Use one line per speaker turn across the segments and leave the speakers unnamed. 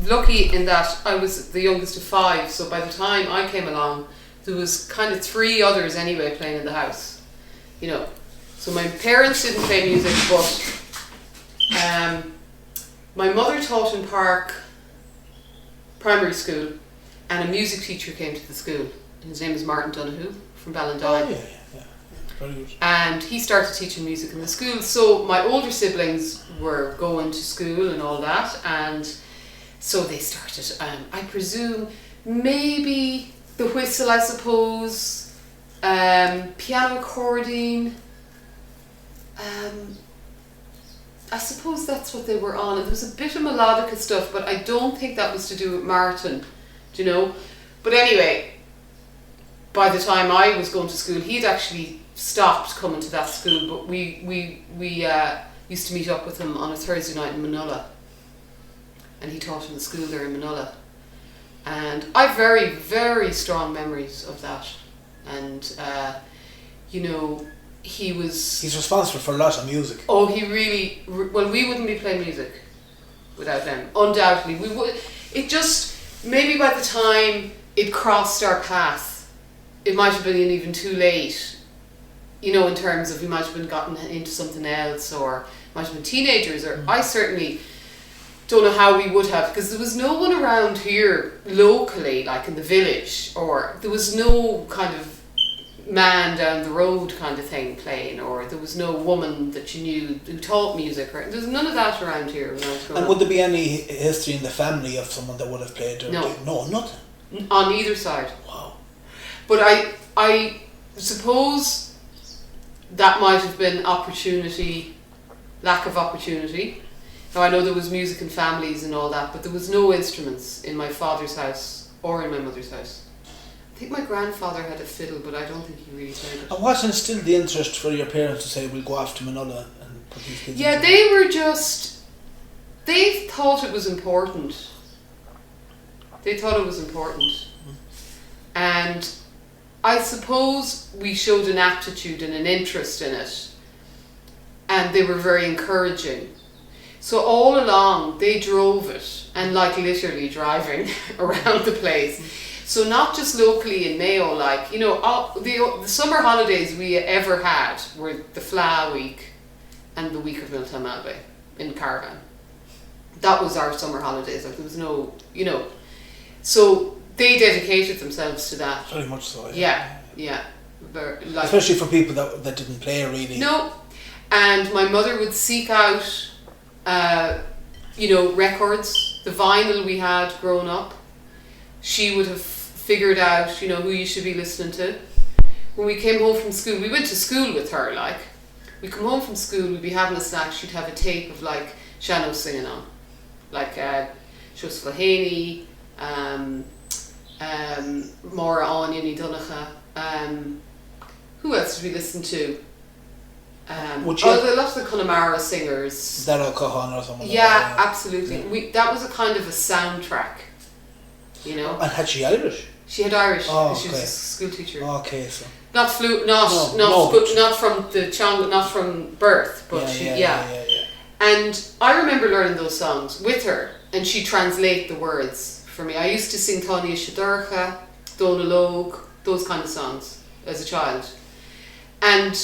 lucky in that I was the youngest of 5, so by the time I came along, there was kind of 3 others anyway playing in the house, you know. So my parents didn't play music, but my mother taught in Park Primary School, and a music teacher came to the school. His name is Martin Donoghue from Ballindoyle.
Oh, yeah. Very good.
And he started teaching music in the school. So my older siblings were going to school and all that, and so they started, I presume, maybe the whistle, I suppose, piano recording. I suppose that's what they were on. And there was a bit of melodica stuff, but I don't think that was to do with Martin, do you know? But anyway, by the time I was going to school, he'd actually stopped coming to that school, but we used to meet up with him on a Thursday night in Manila, and he taught in the school there in Manila, and I have very, very strong memories of that. And you know, he's
responsible for a lot of music.
Oh, he really, well, we wouldn't be playing music without them, undoubtedly. We would. It just, maybe by the time it crossed our path, it might have been even too late, you know, in terms of we might have been gotten into something else, or might have been teenagers, or I certainly don't know how we would have, because there was no one around here locally, like in the village, or there was no kind of man down the road kind of thing playing, or there was no woman that you knew who taught music, or there's none of that around here when I was growing
And
up.
would there be any history in the family of someone that would have played? Or
No,
nothing.
On either side.
Wow.
But I suppose that might have been opportunity, lack of opportunity. Now I know there was music in families and all that, but there was no instruments in my father's house or in my mother's house. I think my grandfather had a fiddle, but I don't think he really played it.
And what instilled the interest for your parents to say, we'll go off to Manila and put these kids into
they were just, they thought it was important. They thought it was important. And I suppose we showed an aptitude and an interest in it, and they were very encouraging. So all along they drove it, and like literally driving around the place. So not just locally in Mayo, like, you know, the summer holidays we ever had were the Fleadh week and the week of Miltown Malbay in caravan. That was our summer holidays. Like, there was no, you know, so they dedicated themselves to that.
Very much so.
Yeah. Like,
especially for people that didn't play really.
No, and my mother would seek out, you know, records, the vinyl we had growing up. She would have figured out, you know, who you should be listening to. When we came home from school, we went to school with her, like. We come home from school, we'd be having a snack, she'd have a tape of, like, Shannon singing on. Like, Shus Flahaney, Maura Anya Ní Donacha. Who else did we listen to? A lot of the Connemara singers.
Daryl Cohan or something.
Yeah, absolutely. Yeah. That was a kind of a soundtrack, you know.
And had she Irish?
She had Irish.
Oh,
She
okay.
was a school teacher.
Okay, so.
Not from the Chong, not from birth, but yeah. And I remember learning those songs with her, and she'd translate the words for me. I used to sing Tanya Shadurcha, Dona Log, those kind of songs as a child. And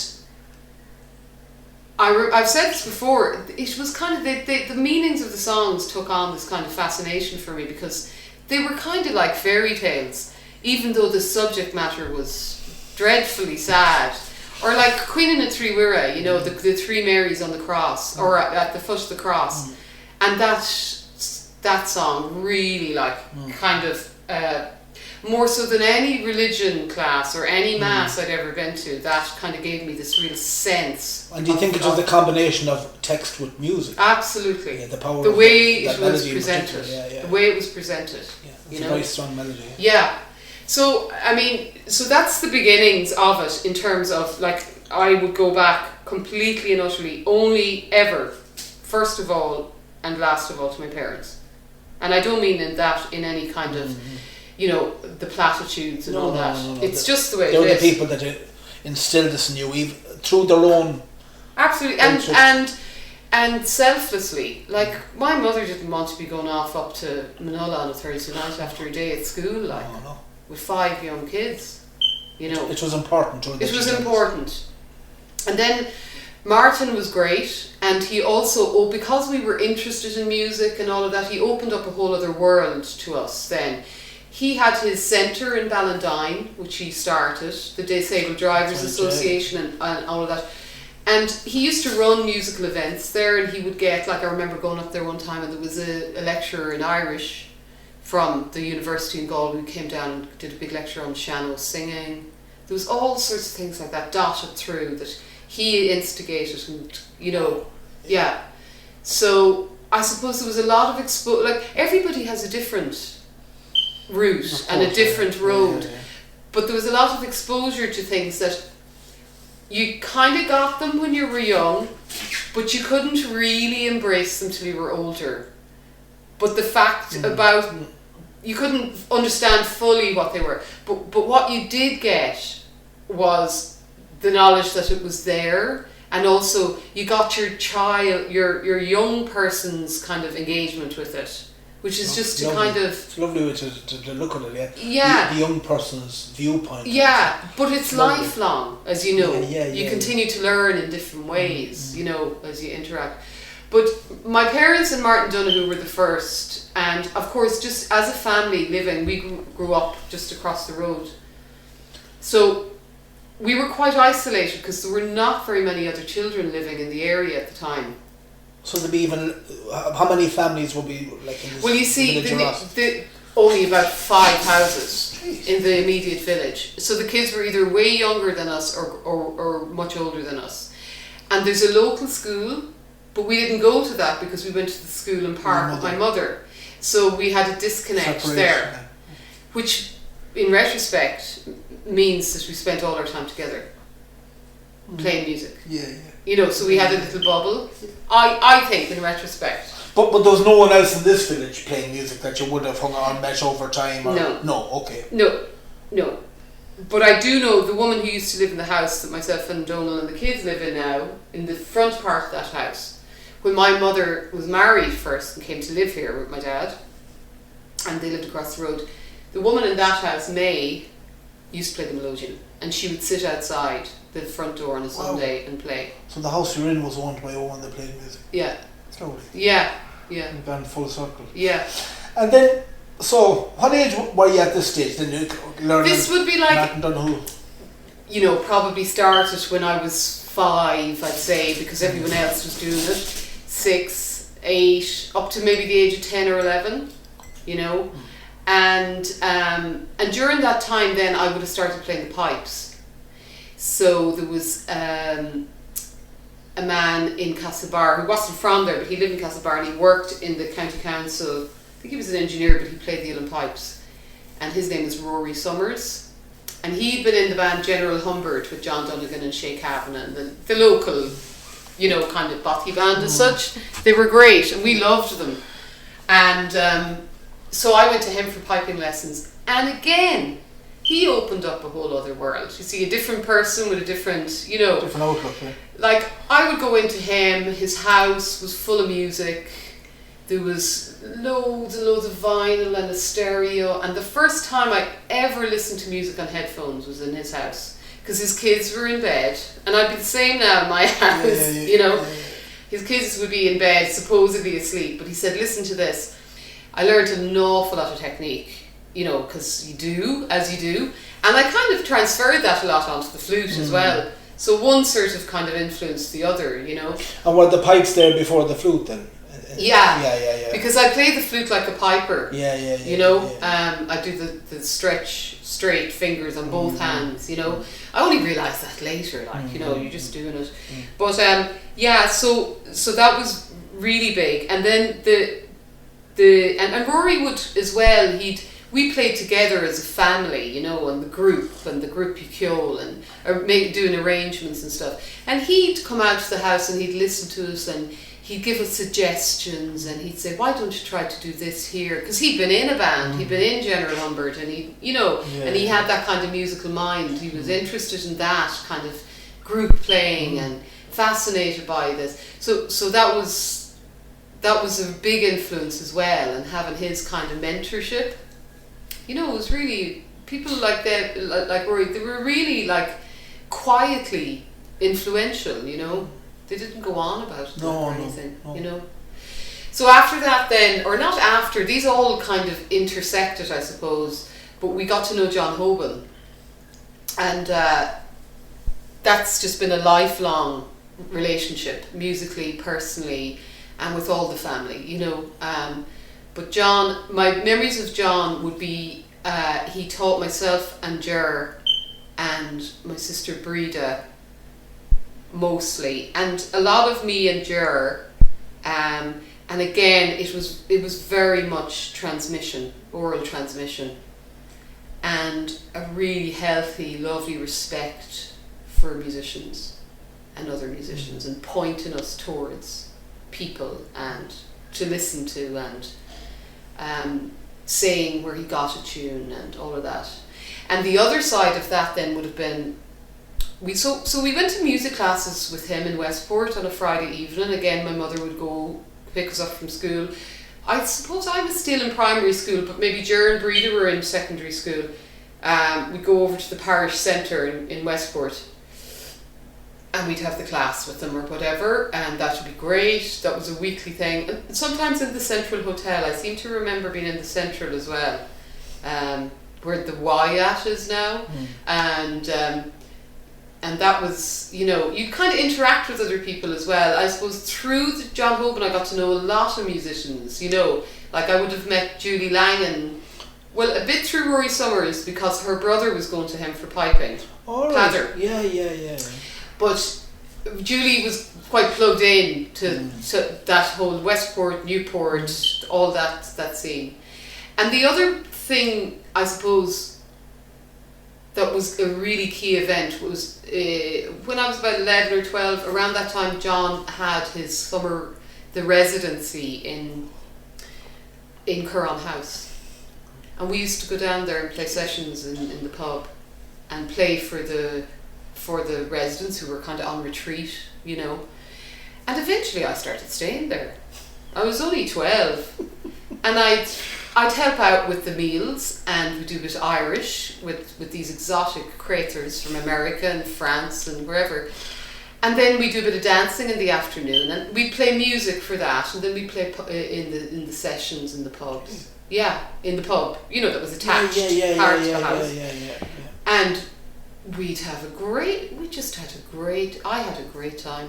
I've said this before, it was kind of, the meanings of the songs took on this kind of fascination for me, because they were kind of like fairy tales, even though the subject matter was dreadfully sad. Or like Queen and the Three Wira, you know, the three Marys on the cross, or at the foot of the cross. And that song really, like, kind of, more so than any religion class or any mass I'd ever been to, that kind of gave me this real sense.
And do you think it was a combination of text with music?
Absolutely.
Yeah, the power
the
of
way
that
it was
melody
presented.
Yeah.
The way it was presented.
Yeah, it's
you
a
know?
very strong melody.
Yeah. So, I mean, so that's the beginnings of it, in terms of, like, I would go back completely and utterly, only ever, first of all and last of all, to my parents. And I don't mean in any kind of, you know, the platitudes and all that. No. It's just the way it is.
They were the people that instilled this in you, through their own...
Absolutely. And selflessly, like my mother didn't want to be going off up to Manila on a Thursday night after a day at school, like with 5 young kids. You know,
it was important.
It was important. And then Martin was great, and he also, because we were interested in music and all of that, he opened up a whole other world to us then. He had his centre in Ballantyne, which he started, the Disabled Drivers Association and all of that. And he used to run musical events there, and he would get, like I remember going up there one time and there was a lecturer in Irish from the university in Galway who came down and did a big lecture on piano singing. There was all sorts of things like that dotted through that he instigated, and you know, yeah. So I suppose there was a lot of like everybody has a different route and a different road, but there was a lot of exposure to things that you kind of got them when you were young, but you couldn't really embrace them till you were older. But the fact about you couldn't understand fully what they were, but what you did get was the knowledge that it was there, and also you got your child, your young person's kind of engagement with it, which is just to kind of...
It's lovely to look at it,
yeah.
The young person's viewpoint.
Yeah, but it's lifelong, as you know.
You
continue to learn in different ways, you know, as you interact. But my parents and Martin Donoghue were the first, and of course, just as a family living, we grew up just across the road. So we were quite isolated because there were not very many other children living in the area at the time.
So there'd be even, how many families would be like in this?
Well, you see, only about 5 houses in the immediate village. So the kids were either way younger than us or much older than us. And there's a local school, but we didn't go to that because we went to the school in Park with my mother. So we had a disconnect there, which in retrospect means that we spent all our time together playing music.
Yeah.
You know, so we had a little bubble. I think in retrospect.
But there was no one else in this village playing music that you would have hung on met over time? Or No, okay.
No. But I do know the woman who used to live in the house that myself and Donal and the kids live in now, in the front part of that house, when my mother was married first and came to live here with my dad, and they lived across the road, the woman in that house, Mhaigh, used to play the melodeon, and she would sit outside the front door on a Sunday and play.
So the house you're in was owned by a woman that played music?
Yeah.
It's lovely.
Yeah.
You've gone full circle.
Yeah.
And then, so what age were you at this stage? Then you learned.
This would be like,
Martin Donoghue.
You know, probably started when I was 5, I'd say, because everyone else was doing it. 6, 8, up to maybe the age of 10 or 11, you know. And during that time then I would have started playing the pipes. So there was a man in Castlebar who wasn't from there, but he lived in Castlebar and he worked in the county council. I think he was an engineer, but he played the uilleann pipes, and his name was Rory Summers, and he'd been in the band General Humbert with John Dunnigan and Shay Kavanagh, and the local, you know, kind of bothy band as such. They were great and we loved them, and so I went to him for piping lessons, and again he opened up a whole other world. You see, a different person with a different, you know,
different outlook. Yeah.
Like I would go into him, his house was full of music, there was loads and loads of vinyl and a stereo, and the first time I ever listened to music on headphones was in his house, because his kids were in bed, and I'd be the same now in my house, you know. His kids would be in bed, supposedly asleep, but he said, listen to this. I learned an awful lot of technique, you know, because you do, as you do, and I kind of transferred that a lot onto the flute as well. So one sort of kind of influenced the other, you know. And
were the pipes there before the flute then?
Yeah. Because I play the flute like a piper.
Yeah.
You know, I do the stretch straight fingers on both hands, you know. I only realised that later, like, you know, you're just doing it. But so that was really big. And then and Rory would as well, we played together as a family, you know, and the group Ceoil, and doing arrangements and stuff. And he'd come out to the house and he'd listen to us and he'd give us suggestions, and he'd say, why don't you try to do this here? Because he'd been in a band, he'd been in General Humbert, and he, you know, and he had that kind of musical mind. He was interested in that kind of group playing and fascinated by this. So that was a big influence as well, and having his kind of mentorship. You know, it was really people like that, like Rory. They were really like quietly influential. You know, they didn't go on about it or anything. No. You know. So after that, then, or not after, these all kind of intersected, I suppose. But we got to know John Hoban, and that's just been a lifelong relationship, musically, personally, and with all the family, you know. But John, my memories of John would be he taught myself and Ger and my sister Breda mostly, and a lot of me and Ger. And again, it was very much transmission, oral transmission, and a really healthy, lovely respect for musicians and other musicians, and pointing us towards people and to listen to, and saying where he got a tune and all of that. And the other side of that then would have been, we went to music classes with him in Westport on a Friday evening. Again, my mother would go pick us up from school. I suppose I was still in primary school, but maybe Ger and Breda were in secondary school. We'd go over to the parish centre in Westport, and we'd have the class with them or whatever, and that would be great. That was a weekly thing. And sometimes in the Central Hotel. I seem to remember being in the Central as well, where the Wyatt is now. And that was, you know, you kind of interact with other people as well. I suppose through John Hoban I got to know a lot of musicians, you know. Like I would have met Julie Langan, well, a bit through Rory Summers, because her brother was going to him for piping.
All right.
Plather.
Yeah.
But Julie was quite plugged in to that whole Westport, Newport, all that scene. And the other thing, I suppose, that was a really key event was when I was about 11 or 12, around that time John had his the residency in Curran House. And we used to go down there and play sessions in the pub and play for the residents who were kind of on retreat, you know. And eventually I started staying there. I was only 12, and I'd help out with the meals, and we'd do a bit Irish with these exotic creators from America and France and wherever. And then we do a bit of dancing in the afternoon, and we'd play music for that, and then we'd play in the sessions in the pubs. Yeah, in the pub, you know, that was attached to the house. Yeah. And I had a great time.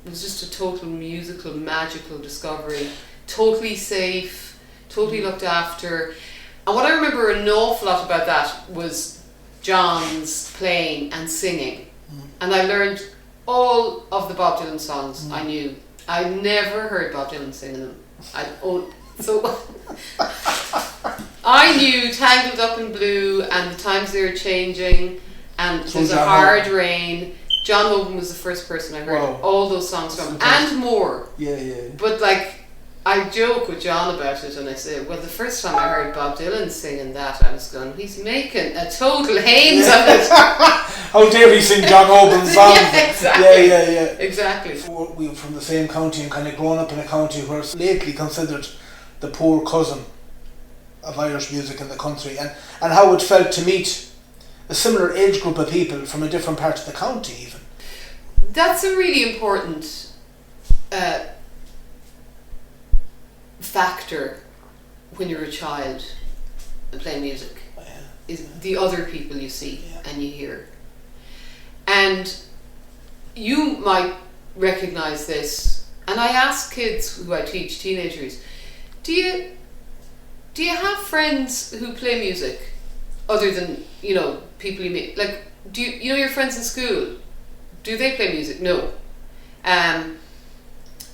It was just a total musical, magical discovery. Totally safe, totally looked after. And what I remember an awful lot about that was John's playing and singing. And I learned all of the Bob Dylan songs I knew. I never heard Bob Dylan singing them. So I knew Tangled Up in Blue and The Times They Are Changing and There's a Hard Rain. John Hoban was the first person I heard all those songs from, and more. Yeah. But like, I joke with John about it, and I say, well, the first time I heard Bob Dylan singing that, I was going, he's making a total hames of it.
How dare he sing John Hoban's songs?
Yeah, exactly.
Yeah.
Exactly.
We were from the same county and kind of grown up in a county where it's lately considered the poor cousin of Irish music in the country, and how it felt to meet a similar age group of people from a different part of the county even.
That's a really important factor when you're a child and playing music, is the other people you see and you hear. And you might recognise this, and I ask kids who I teach, teenagers, do you have friends who play music other than, you know, people you meet? Like, do you know your friends in school? Do they play music? No.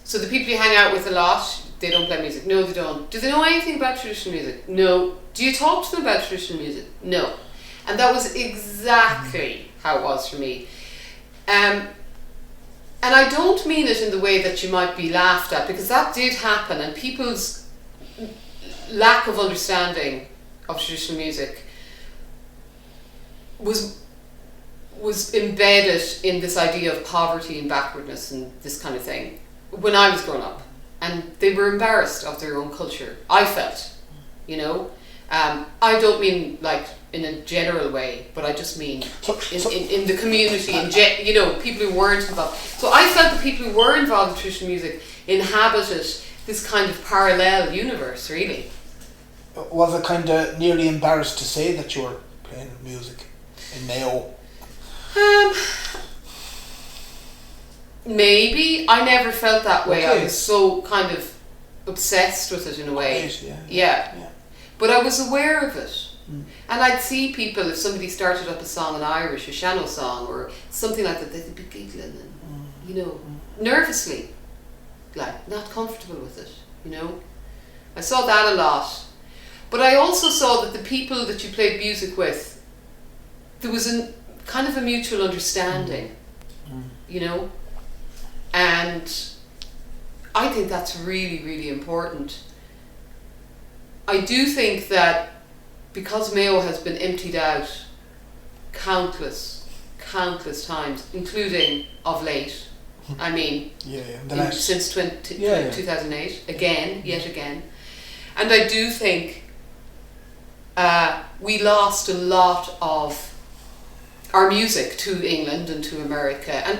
So the people you hang out with a lot, they don't play music? No, they don't. Do they know anything about traditional music? No. Do you talk to them about traditional music? No. And that was exactly how it was for me. And I don't mean it in the way that you might be laughed at, because that did happen, and people's lack of understanding of traditional music was was embedded in this idea of poverty and backwardness and this kind of thing when I was growing up, and they were embarrassed of their own culture. I felt, you know, I don't mean like in a general way, but I just mean in the community, you know, people who weren't involved. So I felt the people who were involved in traditional music inhabited this kind of parallel universe, really.
Was it kind of nearly embarrassed to say that you were playing music in Mayo?
Maybe. I never felt that way.
Okay.
I was so kind of obsessed with it in a way.
Right,
Yeah. But I was aware of it.
Mm.
And I'd see people, if somebody started up a song in Irish, a Shannon song or something like that, they'd be giggling and, you know, nervously, like not comfortable with it, you know. I saw that a lot. But I also saw that the people that you played music with, there was a kind of a mutual understanding, you know. And I think that's really, really important. I do think that because Mayo has been emptied out countless times, including of late, I mean, since 2008, yet again. And I do think we lost a lot of our music to England and to America, and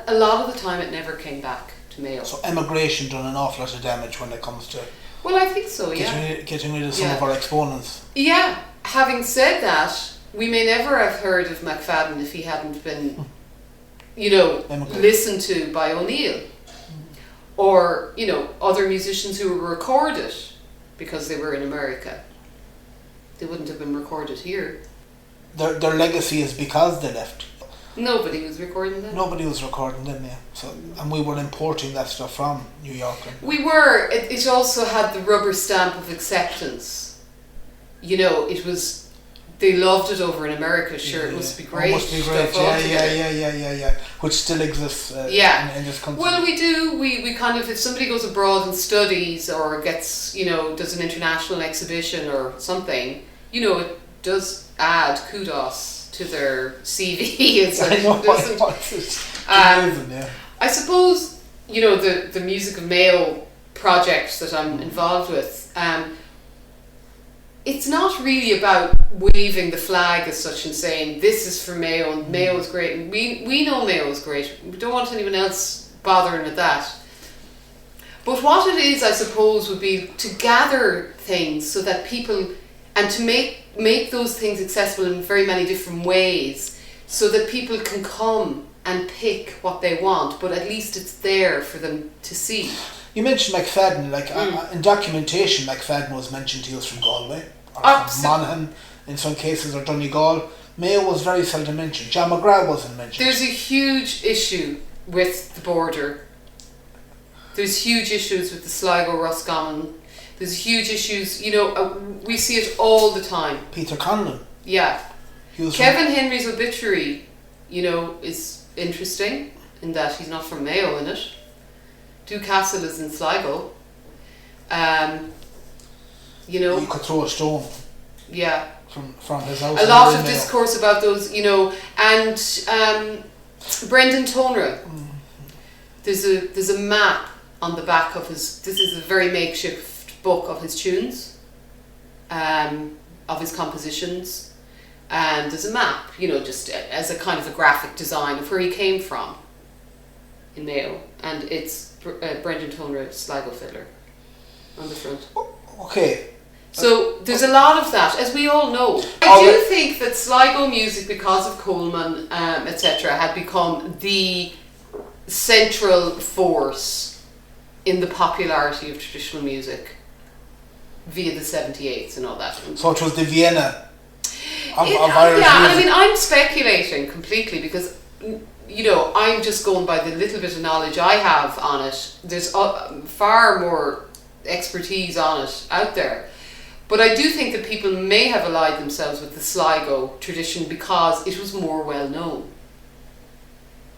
a lot of the time it never came back to Mayo.
So emigration done an awful lot of damage when it comes to
well, I think so, yeah.
Getting rid of some of our exponents.
Yeah. Having said that, we may never have heard of McFadden if he hadn't been, you know, listened to by O'Neill. Or, you know, other musicians who were recorded because they were in America. They wouldn't have been recorded here.
Their legacy is because they left.
Nobody was recording them.
Nobody was recording them, yeah. So, and we were importing that stuff from New York.
We were. It also had the rubber stamp of acceptance. You know, it was. They loved it over in America. Sure, it must be great.
It must be great. Yeah. Which still exists. In this country.
Well, we do. We kind of, if somebody goes abroad and studies or gets, you know, does an international exhibition or something, you know, it does add kudos to their CV. I suppose, you know, the Music of Mayo project that I'm involved with, it's not really about waving the flag as such and saying this is for Mayo and Mayo is great, and we know Mayo is great. We don't want anyone else bothering with that. But what it is, I suppose, would be to gather things so that people, and to make those things accessible in very many different ways so that people can come and pick what they want, but at least it's there for them to see.
You mentioned McFadden, like in documentation McFadden was mentioned to us from Galway, or from Monaghan in some cases, or Donegal. Mayo was very seldom mentioned. John McGrath wasn't mentioned.
There's a huge issue with the border. There's huge issues with the Sligo Roscommon. There's huge issues, you know, we see it all the time.
Peter Conlon.
Yeah. Kevin Henry's obituary, you know, is interesting in that he's not from Mayo in it. Castle is in Sligo. You know.
You could throw a stone.
Yeah.
From his house.
A lot of discourse about those, you know, and Brendan Tonra. There's a map on the back of his. This is a very makeshift book of his tunes, of his compositions, and there's a map, you know, just as a kind of a graphic design of where he came from in Mayo, and it's Brendan Tonra, Sligo fiddler, on the front.
Okay.
So there's a lot of that, as we all know. I do think that Sligo music, because of Coleman, etc., had become the central force in the popularity of traditional music via the 78s and all that.
So it was the Vienna of Irish music.
I mean, I'm speculating completely because, you know, I'm just going by the little bit of knowledge I have on it. There's far more expertise on it out there. But I do think that people may have allied themselves with the Sligo tradition because it was more well known.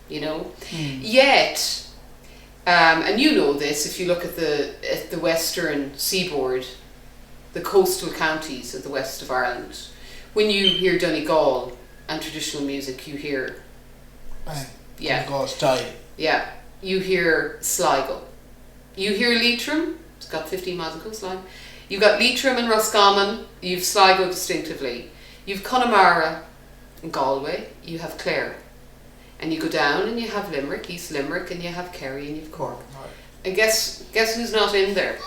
You know? Yet, and you know this, if you look at the western seaboard, the coastal counties of the west of Ireland, when you hear Donegal and traditional music, you hear
Bang.
Yeah.
It goes, die.
Yeah. You hear Sligo. You hear Leitrim. It's got 15 miles of coastline. You've got Leitrim and Roscommon. You've Sligo distinctively. You've Connemara in Galway. You have Clare. And you go down and you have Limerick, East Limerick, and you have Kerry and you have Cork.
Right.
And guess who's not in there?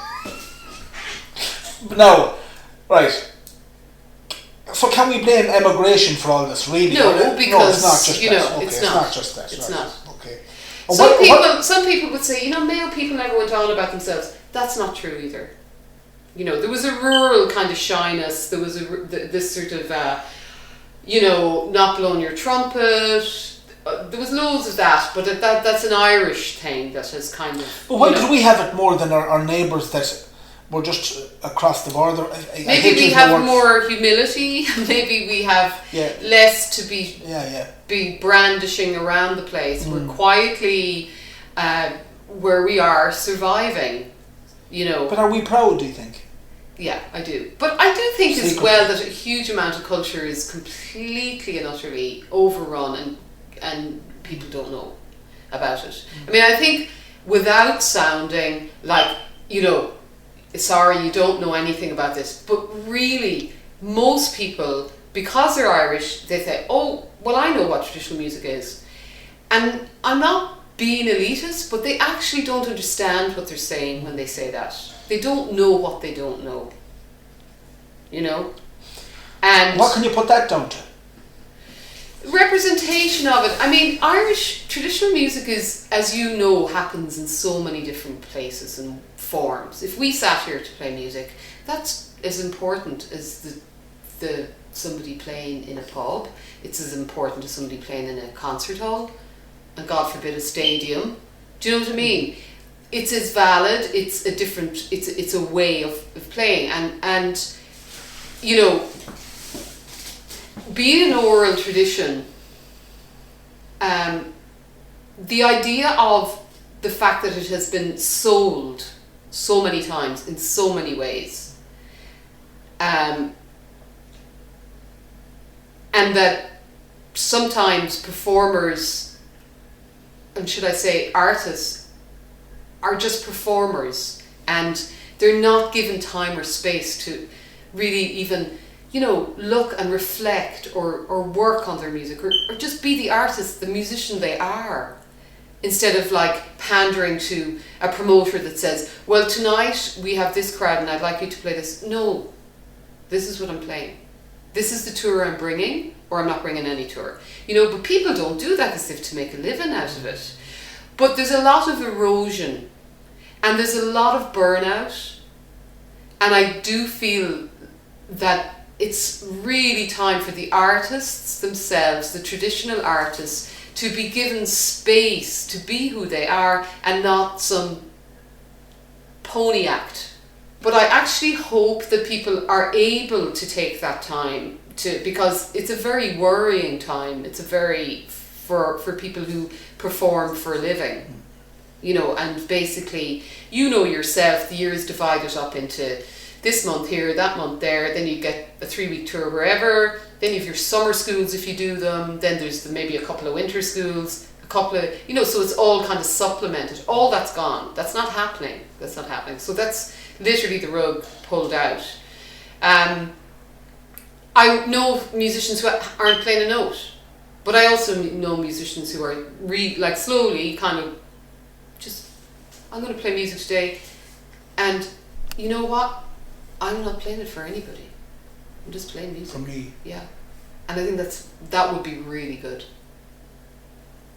No, right. So can we blame emigration for all this? Really?
No, because
it's not just
you
that.
know
Okay,
it's
not.
not.
Just that.
It's
right.
not.
Okay.
Some people would say, Mayo people never went on about themselves. That's not true either. There was a rural kind of shyness. There was this sort of, not blowing your trumpet. There was loads of that, but that's an Irish thing that has kind of.
But why do we have it more than our neighbours that were just across the border?
Maybe we have more humility. Maybe we have less to be brandishing around the place. We're quietly where we are surviving.
But are we proud? Do you think?
Yeah, I do. But I do think as well that a huge amount of culture is completely and utterly overrun and people don't know about it. I mean, I think without sounding like, sorry, you don't know anything about this, but really, most people, because they're Irish, they say, oh, well, I know what traditional music is. And I'm not being elitist, but they actually don't understand what they're saying when they say that. They don't know what they don't know. And
what can you put that down to?
Representation of it. I mean, Irish traditional music is, as you know, happens in so many different places and forms. If we sat here to play music, that's as important as the somebody playing in a pub. It's as important as somebody playing in a concert hall, and God forbid a stadium. Do you know what I mean? It's as valid. It's a different. It's a way of playing, and being an oral tradition, the idea of the fact that it has been sold so many times in so many ways, and that sometimes performers, and should I say artists, are just performers and they're not given time or space to really even look and reflect or work on their music or just be the artist, the musician they are, instead of like pandering to a promoter that says, well, tonight we have this crowd and I'd like you to play this. No, this is what I'm playing. This is the tour I'm bringing, or I'm not bringing any tour. But people don't do that as if to make a living out of it. But there's a lot of erosion and there's a lot of burnout, and I do feel that it's really time for the artists themselves, the traditional artists, to be given space to be who they are and not some pony act. But I actually hope that people are able to take that time because it's a very worrying time. It's a very, for people who perform for a living, and basically, yourself, the year is divided up into this month here, that month there, then you get a 3-week tour wherever, then you have your summer schools if you do them, then there's maybe a couple of winter schools, a couple of, so it's all kind of supplemented. All that's gone. That's not happening. So that's literally the rug pulled out. I know musicians who aren't playing a note, but I also know musicians who are slowly kind of just, I'm going to play music today, and you know what? I'm not playing it for anybody. I'm just playing music.
For me.
Yeah. And I think that would be really good.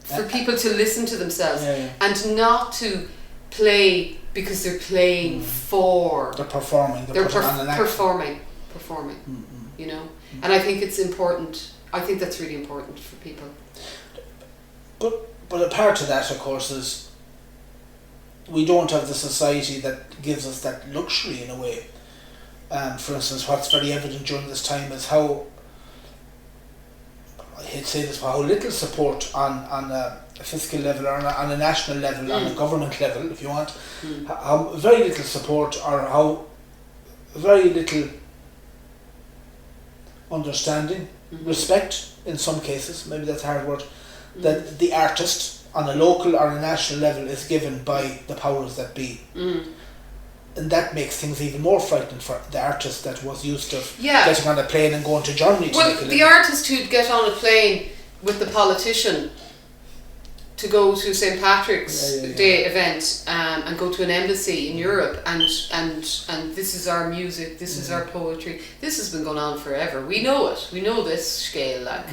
For people to listen to themselves and not to play because they're playing for...
They're performing.
They're performing. And I think it's important. I think that's really important for people.
But a part of that, of course, is we don't have the society that gives us that luxury in a way. For instance, what's very evident during this time is how, I hate to say this, but how little support on a fiscal level or on a national level, on a government level, if you want, how very little support or how very little understanding, respect in some cases, maybe that's a hard word, that the artist on a local or a national level is given by the powers that be. And that makes things even more frightening for the artist that was used to getting on a plane and going to Germany to make a living.
The artist who'd get on a plane with the politician to go to St. Patrick's Day event and go to an embassy in Europe and this is our music, this is our poetry. This has been going on forever. We know it. We know this scale, like.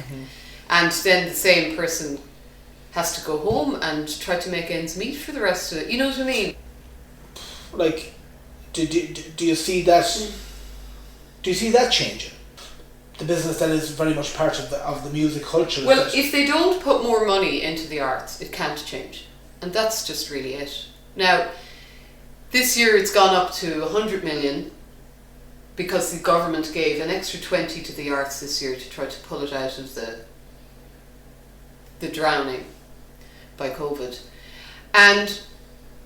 And then the same person has to go home and try to make ends meet for the rest of it. You know what I mean?
Like, do you see that? Do you see that changing? The business that is very much part of the music culture.
Well, if they don't put more money into the arts, it can't change, and that's just really it. Now, this year it's gone up to 100 million because the government gave an extra 20 to the arts this year to try to pull it out of the drowning by COVID, and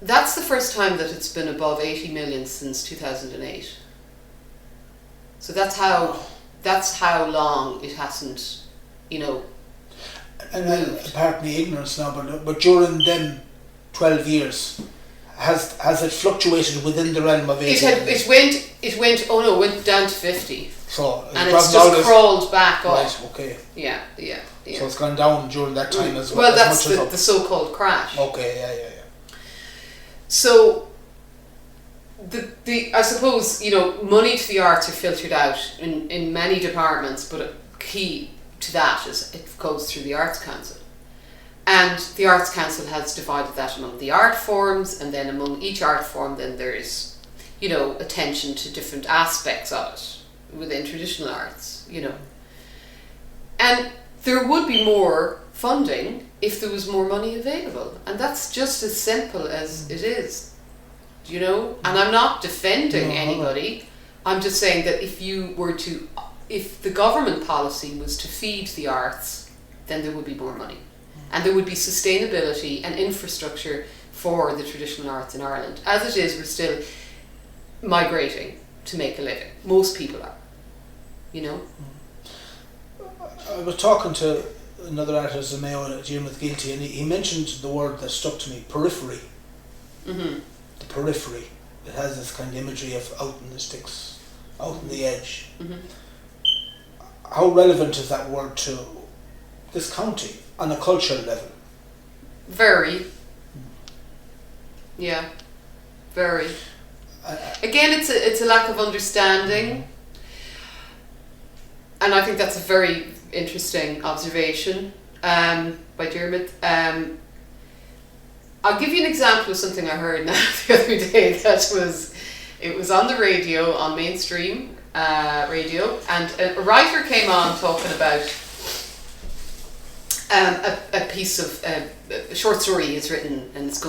that's the first time that it's been above 80 million since 2008. So that's how long it hasn't, you know.
And then, pardon the ignorance now, but during them 12 years, has it fluctuated within the realm of 80?
It went down to 50.
So
and it's just crawled back up.
Right, okay.
Yeah.
So it's gone down during that time as well.
Well, that's the so-called crash.
Okay, yeah.
So, I suppose, you know, money to the arts are filtered out in many departments, but a key to that is it goes through the Arts Council. And the Arts Council has divided that among the art forms, and then among each art form then there's, you know, attention to different aspects of it within traditional arts, you know. And there would be more funding if there was more money available, and that's just as simple as it is, you know. And I'm not defending anybody. I'm just saying that if the government policy was to feed the arts, then there would be more money, and there would be sustainability and infrastructure for the traditional arts in Ireland. As it is, we're still migrating to make a living. Most people are, you know.
I was talking to another artist in Mayo, Jim with Guilty, and he mentioned the word that stuck to me: periphery. The periphery. It has this kind of imagery of out in the sticks, out in the edge. How relevant is that word to this county on a cultural level?
Very. Yeah, very. Again, it's a lack of understanding, and I think that's a very interesting observation by Dermot. I'll give you an example of something I heard now the other day it was on the radio, on mainstream radio, and a writer came on talking about a piece of a short story he's written, and it's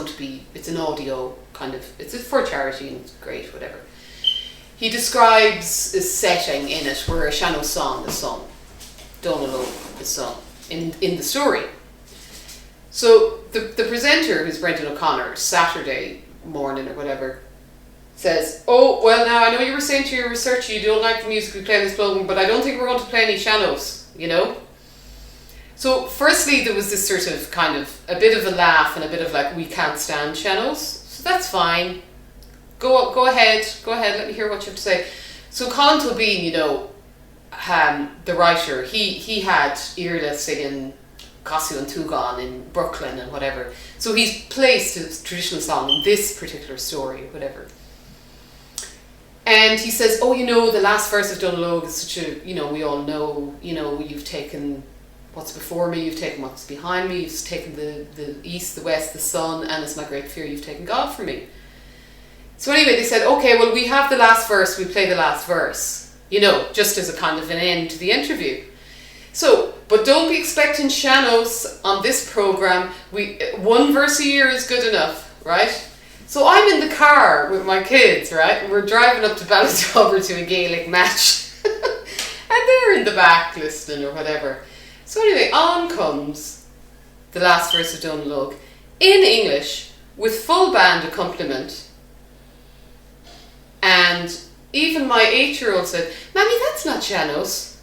an audio kind of, it's for charity and it's great, whatever. He describes a setting in it where a Sean song is sung, Donald is sung in the story. So the presenter, who's Brendan O'Connor, Saturday morning or whatever, says, "Oh, well, now I know you were saying to your researcher you don't like the music we play in this program, but I don't think we're going to play any Seanos, you know." So firstly, there was this sort of kind of a bit of a laugh and a bit of like, we can't stand Seanos, so that's fine. Go ahead, let me hear what you have to say. So Colin Tobin, you know, the writer, he had Iarla singing Cosio and Tugon in Brooklyn and whatever. So he's placed a traditional song in this particular story or whatever. And he says, "Oh, you know, the last verse of Donal is such a, you know, we all know, you know, you've taken what's before me, you've taken what's behind me, you've taken the east, the west, the sun, and it's my great fear, you've taken God from me." So anyway, they said, "Okay, well, we have the last verse, we play the last verse, you know, just as a kind of an end to the interview. So, but don't be expecting Seanos on this programme. One verse a year is good enough, right?" So I'm in the car with my kids, right, and we're driving up to Ballydubber to a Gaelic match, and they're in the back listening or whatever. So anyway, on comes the last verse of Donal in English with full band accompaniment. And even my 8-year-old said, "Mammy, that's not Seanos."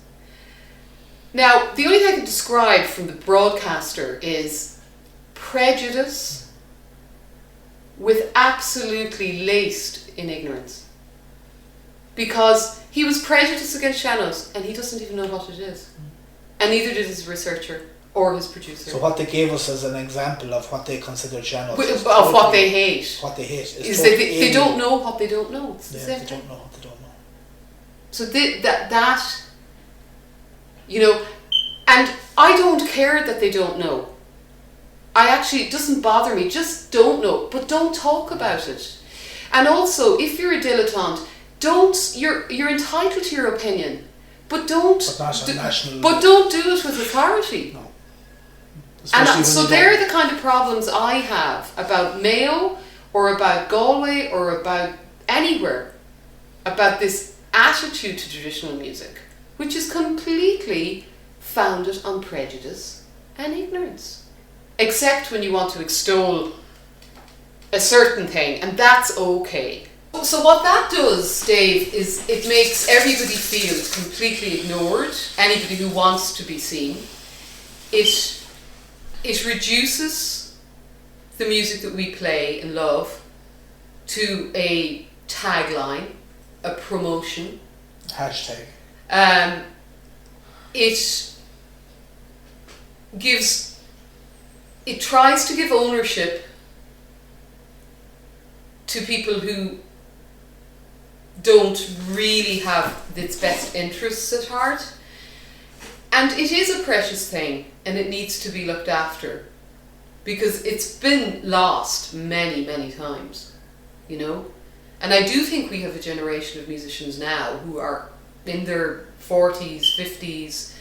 Now, the only thing I can describe from the broadcaster is prejudice with absolutely laced in ignorance. Because he was prejudiced against Seanos and he doesn't even know what it is. And neither did his researcher or his producer.
So what they gave us as an example of what they consider Seanos.
Of what they hate.
What they hate.
Is they don't know what they don't know. It's the
Yeah,
same
they
thing.
don't know what they don't know.
So that, you know, and I don't care that they don't know. It doesn't bother me, just don't know, but don't talk about it. And also, if you're a dilettante, you're entitled to your opinion, but don't, but don't do it with authority.
No.
And so they're the kind of problems I have about Mayo, or about Galway, or about anywhere, about this attitude to traditional music, which is completely founded on prejudice and ignorance. Except when you want to extol a certain thing, and that's okay. So what that does, Dave, is it makes everybody feel completely ignored, anybody who wants to be seen. It reduces the music that we play and love to a tagline, a promotion.
Hashtag.
It tries to give ownership to people who don't really have its best interests at heart. And it is a precious thing, and it needs to be looked after, because it's been lost many, many times, you know? And I do think we have a generation of musicians now who are in their 40s, 50s,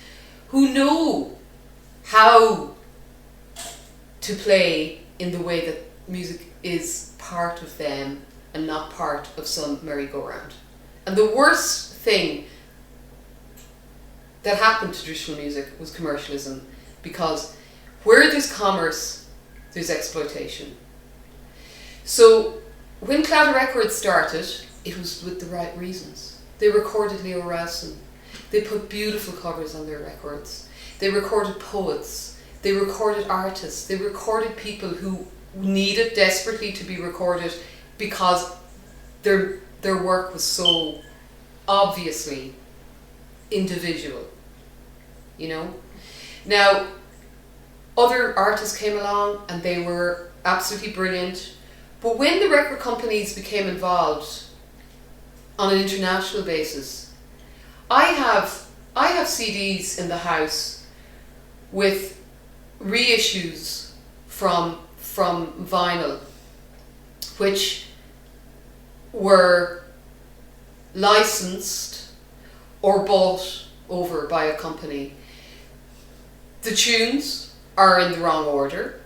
who know how to play in the way that music is part of them and not part of some merry-go-round. And the worst thing that happened to traditional music was commercialism, because where there's commerce, there's exploitation. So when Cloud Records started, it was with the right reasons. They recorded Leo Rowson. They put beautiful covers on their records. They recorded poets. They recorded artists. They recorded people who needed desperately to be recorded because their work was so obviously individual, you know? Now, other artists came along and they were absolutely brilliant, but when the record companies became involved on an international basis, I have CDs in the house with reissues from vinyl, which were licensed or bought over by a company. The tunes are in the wrong order.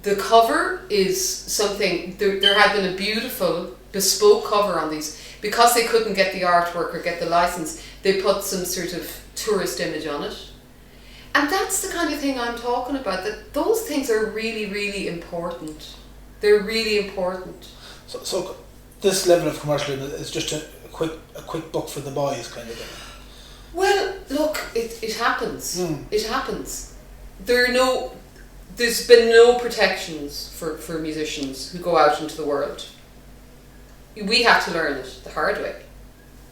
The cover is something, there had been a beautiful bespoke cover on these. Because they couldn't get the artwork or get the license, they put some sort of tourist image on it. And that's the kind of thing I'm talking about, that those things are really, really important. They're really important.
So this level of commercialism is just a quick buck for the boys kind of thing.
Well, look, it happens. It happens. There's been no protections for musicians who go out into the world. We have to learn it the hard way.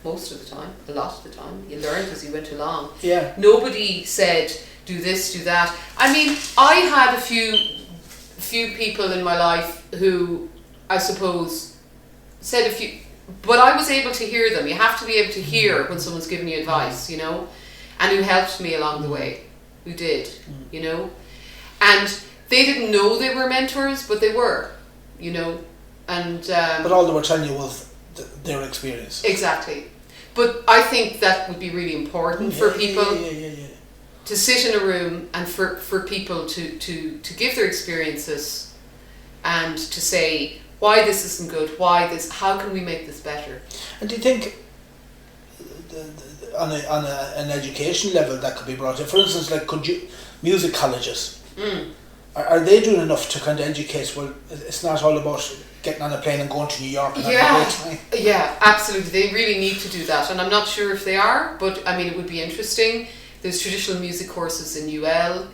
Most of the time, a lot of the time. You learned as you went along.
Yeah.
Nobody said, do this, do that. I mean, I had a few people in my life who, I suppose, said a few, but I was able to hear them. You have to be able to hear when someone's giving you advice, you know, and who helped me along the way, who did, you know. And they didn't know they were mentors, but they were, you know. And
but all they were telling you was their experience.
Exactly. But I think that would be really important for people to sit in a room and for people to give their experiences and to say why this isn't good, how can we make this better.
And do you think on an education level that could be brought in? For instance, like music colleges, are they doing enough to kind of educate? Well, it's not all about getting on a plane and going to New York and having a great time. Yeah,
absolutely. They really need to do that, and I'm not sure if they are, but I mean, it would be interesting. There's traditional music courses in UL,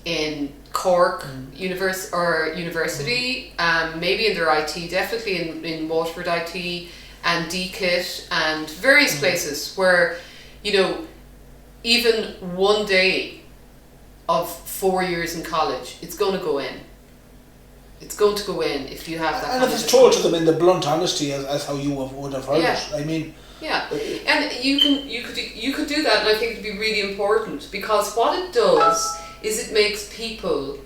in Cork University, maybe in their IT, definitely in Waterford IT and DKIT and various places where, you know, even one day of 4 years in college, it's going to go in. It's going to go in if you have that.
And if it's told to them in the blunt honesty as how you would have heard
Yeah.
it, I mean.
Yeah, and you could do that, and I think it'd be really important, because what it does is it makes people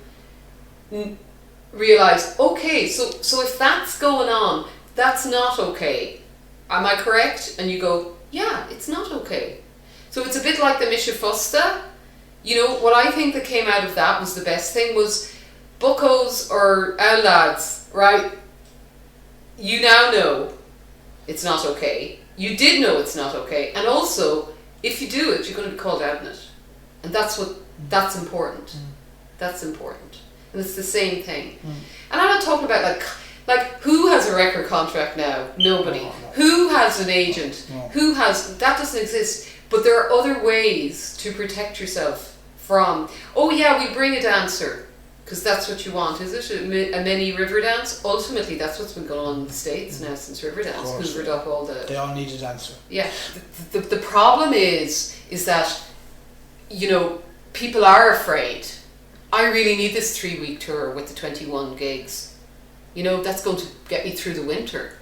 realise, okay, so if that's going on, that's not okay. Am I correct? And you go, yeah, it's not okay. So it's a bit like the Misha Fusta. You know, what I think that came out of that was the best thing was buckos or owl lads, right? You now know it's not okay. You did know it's not okay. And also, if you do it, you're going to be called out on it. And that's important. That's important. And it's the same thing. And I'm not talking about like who has a record contract now? Nobody.
No.
Who has an agent?
No.
Who has, that doesn't exist. But there are other ways to protect yourself from, oh yeah, we bring a dancer, because that's what you want, is it? A mini river dance? Ultimately, that's what's been going on in the States now since Riverdance, hoovered up all the...
They all need a dancer.
Yeah. The problem is that, you know, people are afraid. I really need this 3-week tour with the 21 gigs. You know, that's going to get me through the winter.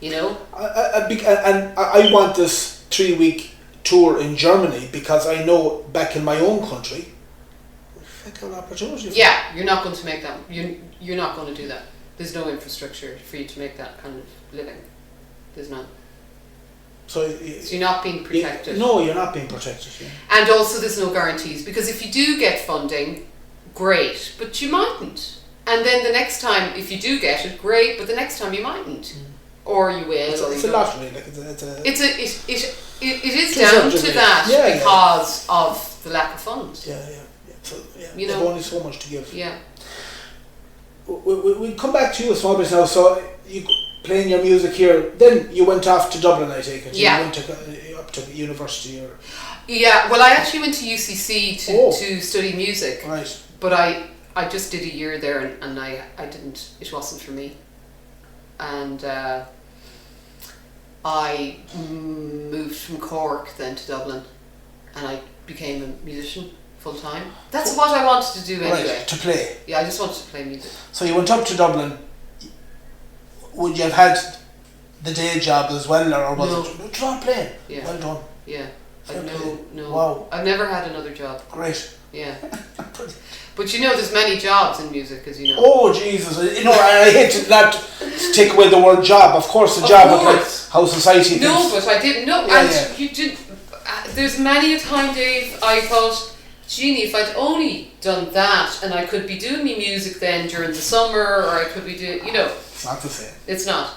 You know?
I want this 3-week tour in Germany because I know back in my own country, I got an opportunity.
Yeah, you're not going to make that. You're not going to do that. There's no infrastructure for you to make that kind of living. There's none. So you're not being protected.
No, you're not being protected. Yeah.
And also there's no guarantees, because if you do get funding, great, but you mightn't. And then the next time, if you do get it, great, but the next time you mightn't. Or you will.
It's a lottery. Like
it is down to that because of the lack of funds.
Yeah. So,
you
there's
know,
only so much to give.
Yeah.
We'll come back to you a small bit now. So you playing your music here, then you went off to Dublin, I take it.
Yeah.
You went up to university or...
Yeah, well, I actually went to UCC to study music.
Right.
But I just did a year there and I didn't, it wasn't for me. And I moved from Cork then to Dublin and I became a musician full time. That's what I wanted to do anyway.
Right, to play.
Yeah, I just wanted to play music.
So you went up to Dublin. Would you have had the day job as well, or was it not playing?
Yeah.
Well done.
Yeah. No.
Wow.
I've never had another job.
Great.
Yeah. But you know, there's many jobs in music, as you know.
Oh Jesus! You know, I hate to not take away the word job. Of course, the job of like how society.
No, but I didn't know.
Yeah,
and you did. There's many a time, Dave, I thought, Jeannie, if I'd only done that, and I could be doing me music then during the summer, or I could be doing, you know.
It's not the same.
It's not.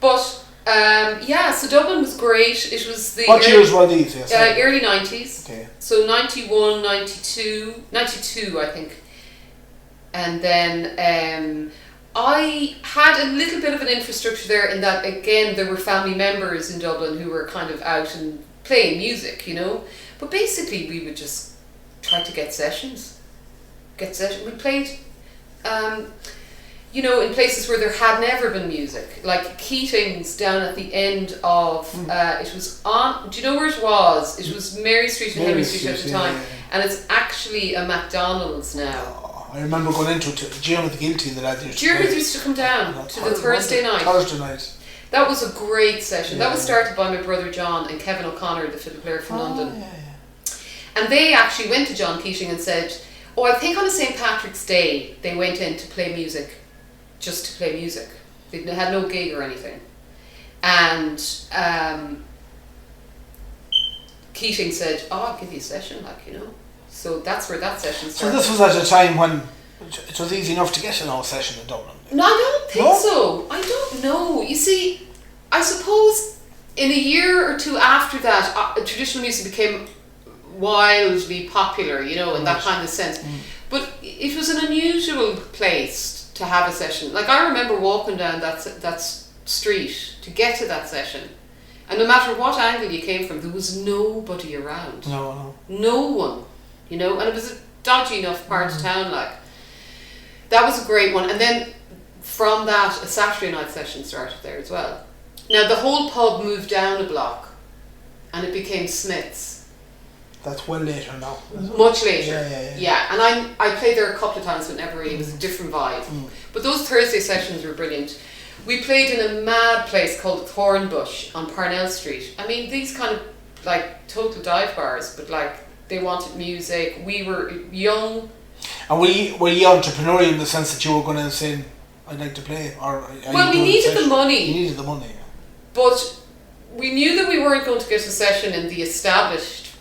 But so Dublin was great. It was the
what years were these? Yes,
early 90s.
Okay.
So 91, 92, I think. And then I had a little bit of an infrastructure there in that, again, there were family members in Dublin who were kind of out and playing music, you know. But basically we would just try to get sessions. We played, you know, in places where there had never been music, like Keating's down at the end of, it was on, do you know where it was? It was Mary Street and Henry Street at the time, and it's actually a McDonald's now.
I remember going into Jim with the Guilty in the lad used to
Jeremy used to come down to the Thursday night. That was a great session. That was started by my brother John and Kevin O'Connor, the fiddle player from London.
Yeah.
And they actually went to John Keating and said, I think on a St. Patrick's Day they went in to play music. Just to play music. They had no gig or anything. And Keating said, I'll give you a session, like, you know. So that's where that session started.
So this was at a time when it was easy enough to get an old session in Dublin.
No, I don't think so. I don't know. You see, I suppose in a year or two after that, traditional music became wildly popular, you know, in that kind of sense. But it was an unusual place to have a session. Like, I remember walking down that street to get to that session. And no matter what angle you came from, there was nobody around. No one, you know, and it was a dodgy enough part of town, like. That was a great one. And then from that, a Saturday night session started there as well. Now, the whole pub moved down a block and it became Smith's.
That's well later now.
Much later.
Yeah.
And I played there a couple of times, but never really. It was a different vibe. But those Thursday sessions were brilliant. We played in a mad place called Thornbush on Parnell Street. I mean, these kind of like total dive bars, but like they wanted music. We were young.
And were you entrepreneurial in the sense that you were going to say, I'd like to play?
Well, we needed the money.
You needed the money, yeah.
But we knew that we weren't going to get a session in the established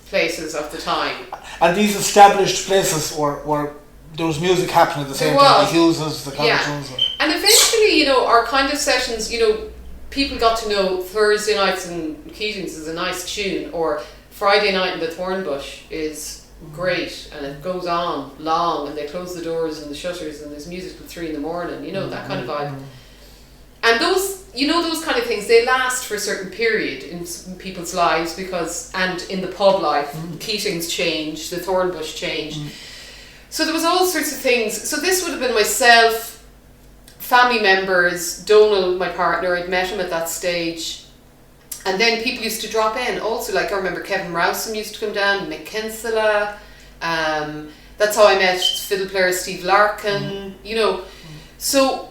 places of the time.
And these established places were there was music happening at the same time, the Hugheses, the Carltons.
And eventually, you know, our kind of sessions, you know, people got to know Thursday nights in Keating's is a nice tune, or Friday night in the Thornbush is great, and it goes on long, and they close the doors and the shutters, and there's music till 3 a.m, you know, that kind of vibe. And those, you know, those kind of things, they last for a certain period in people's lives, because, and in the pub life, Keating's changed, the Thornbush changed. So there was all sorts of things. So this would have been myself, family members, Donal, my partner, I'd met him at that stage. And then people used to drop in also, like I remember Kevin Rowsome used to come down, Mick Kinsella. That's how I met fiddle player Steve Larkin, you know. So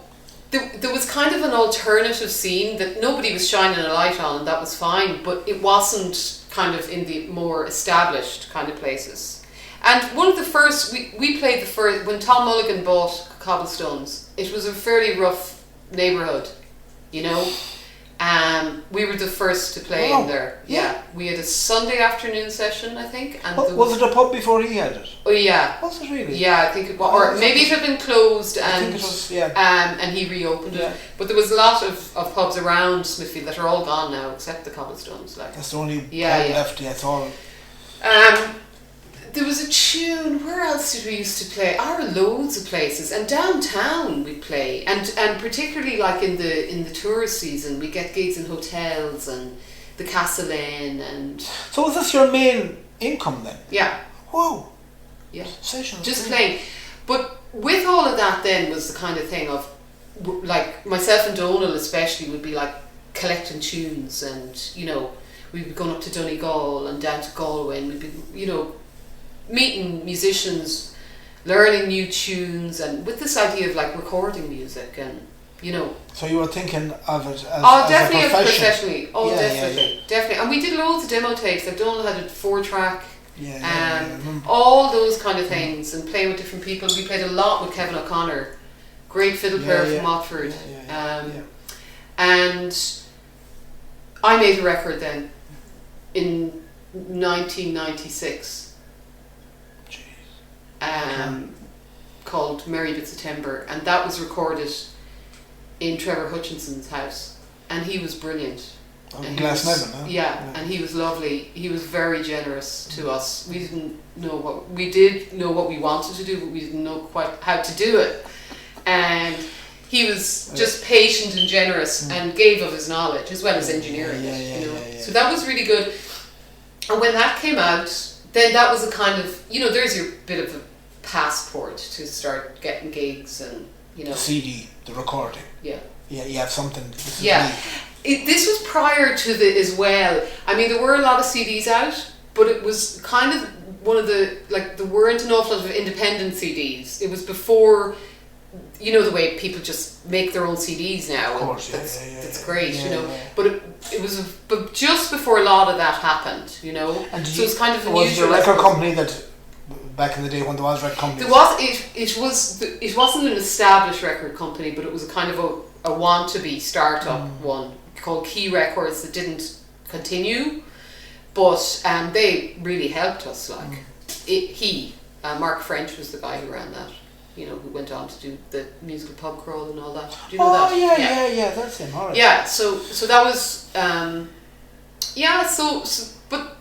there was kind of an alternative scene that nobody was shining a light on, and that was fine, but it wasn't kind of in the more established kind of places. And one of the first, we played the first, when Tom Mulligan bought Cobblestones, it was a fairly rough neighbourhood, you know. We were the first to play in there. Yeah. We had a Sunday afternoon session, I think. And
was it a pub before he had it?
Oh yeah.
Was it really?
Yeah, I think it was. Or maybe it had been closed and,
I think it was, yeah.
And he reopened it. But there was a lot of pubs around Smithfield that are all gone now, except the Cobblestones. Like.
That's the only pub left, it's all...
There was a tune, where else did we used to play? Loads of places, and downtown we'd play, and particularly like in the tourist season, we get gigs in hotels and the Castle Inn and...
So was this your main income then?
Yeah.
Whoa.
Yeah.
Sessions.
Just playing. But with all of that then was the kind of thing of, like myself and Donal especially would be like collecting tunes, and you know, we'd be going up to Donegal and down to Galway, and we'd be, you know, meeting musicians, learning new tunes, and with this idea of like recording music, and you know.
So you were thinking of it as
definitely
as a profession.
Professionally. Definitely. And we did loads of demo tapes. Like Donal had a 4-track. All those kind of things, and playing with different people. We played a lot with Kevin O'Connor, great fiddle player from Watford. And I made a record then in 1996. Called Merry Bits of Timber, and that was recorded in Trevor Hutchinson's house, and he was brilliant.
And Glasnevin,
and he was lovely. He was very generous to us. We did know what we wanted to do, but we didn't know quite how to do it. And he was just patient and generous, and gave of his knowledge as well as engineering it. You know, so that was really good. And when that came out, then that was a kind of, you know, there's your bit of a passport to start getting gigs, and you know,
the CD, the recording.
Yeah,
you have something.
This was prior to the as well. I mean, there were a lot of CDs out, but it was kind of one of the, like, there weren't an awful lot of independent CDs. It was before, you know, the way people just make their own CDs now.
Of course,
that's great, you know. But it was but just before a lot of that happened, you know. And so it was kind of unusual.
Was there a record company that, back in the day when there was record companies?
There was. It wasn't an established record company, but it was a kind of a want-to-be startup one called Key Records that didn't continue, but they really helped us. Like Mark French was the guy who ran that. You know, who went on to do the musical pub crawl and all that. Do you know that?
Yeah, that's him. All right.
Yeah, so that was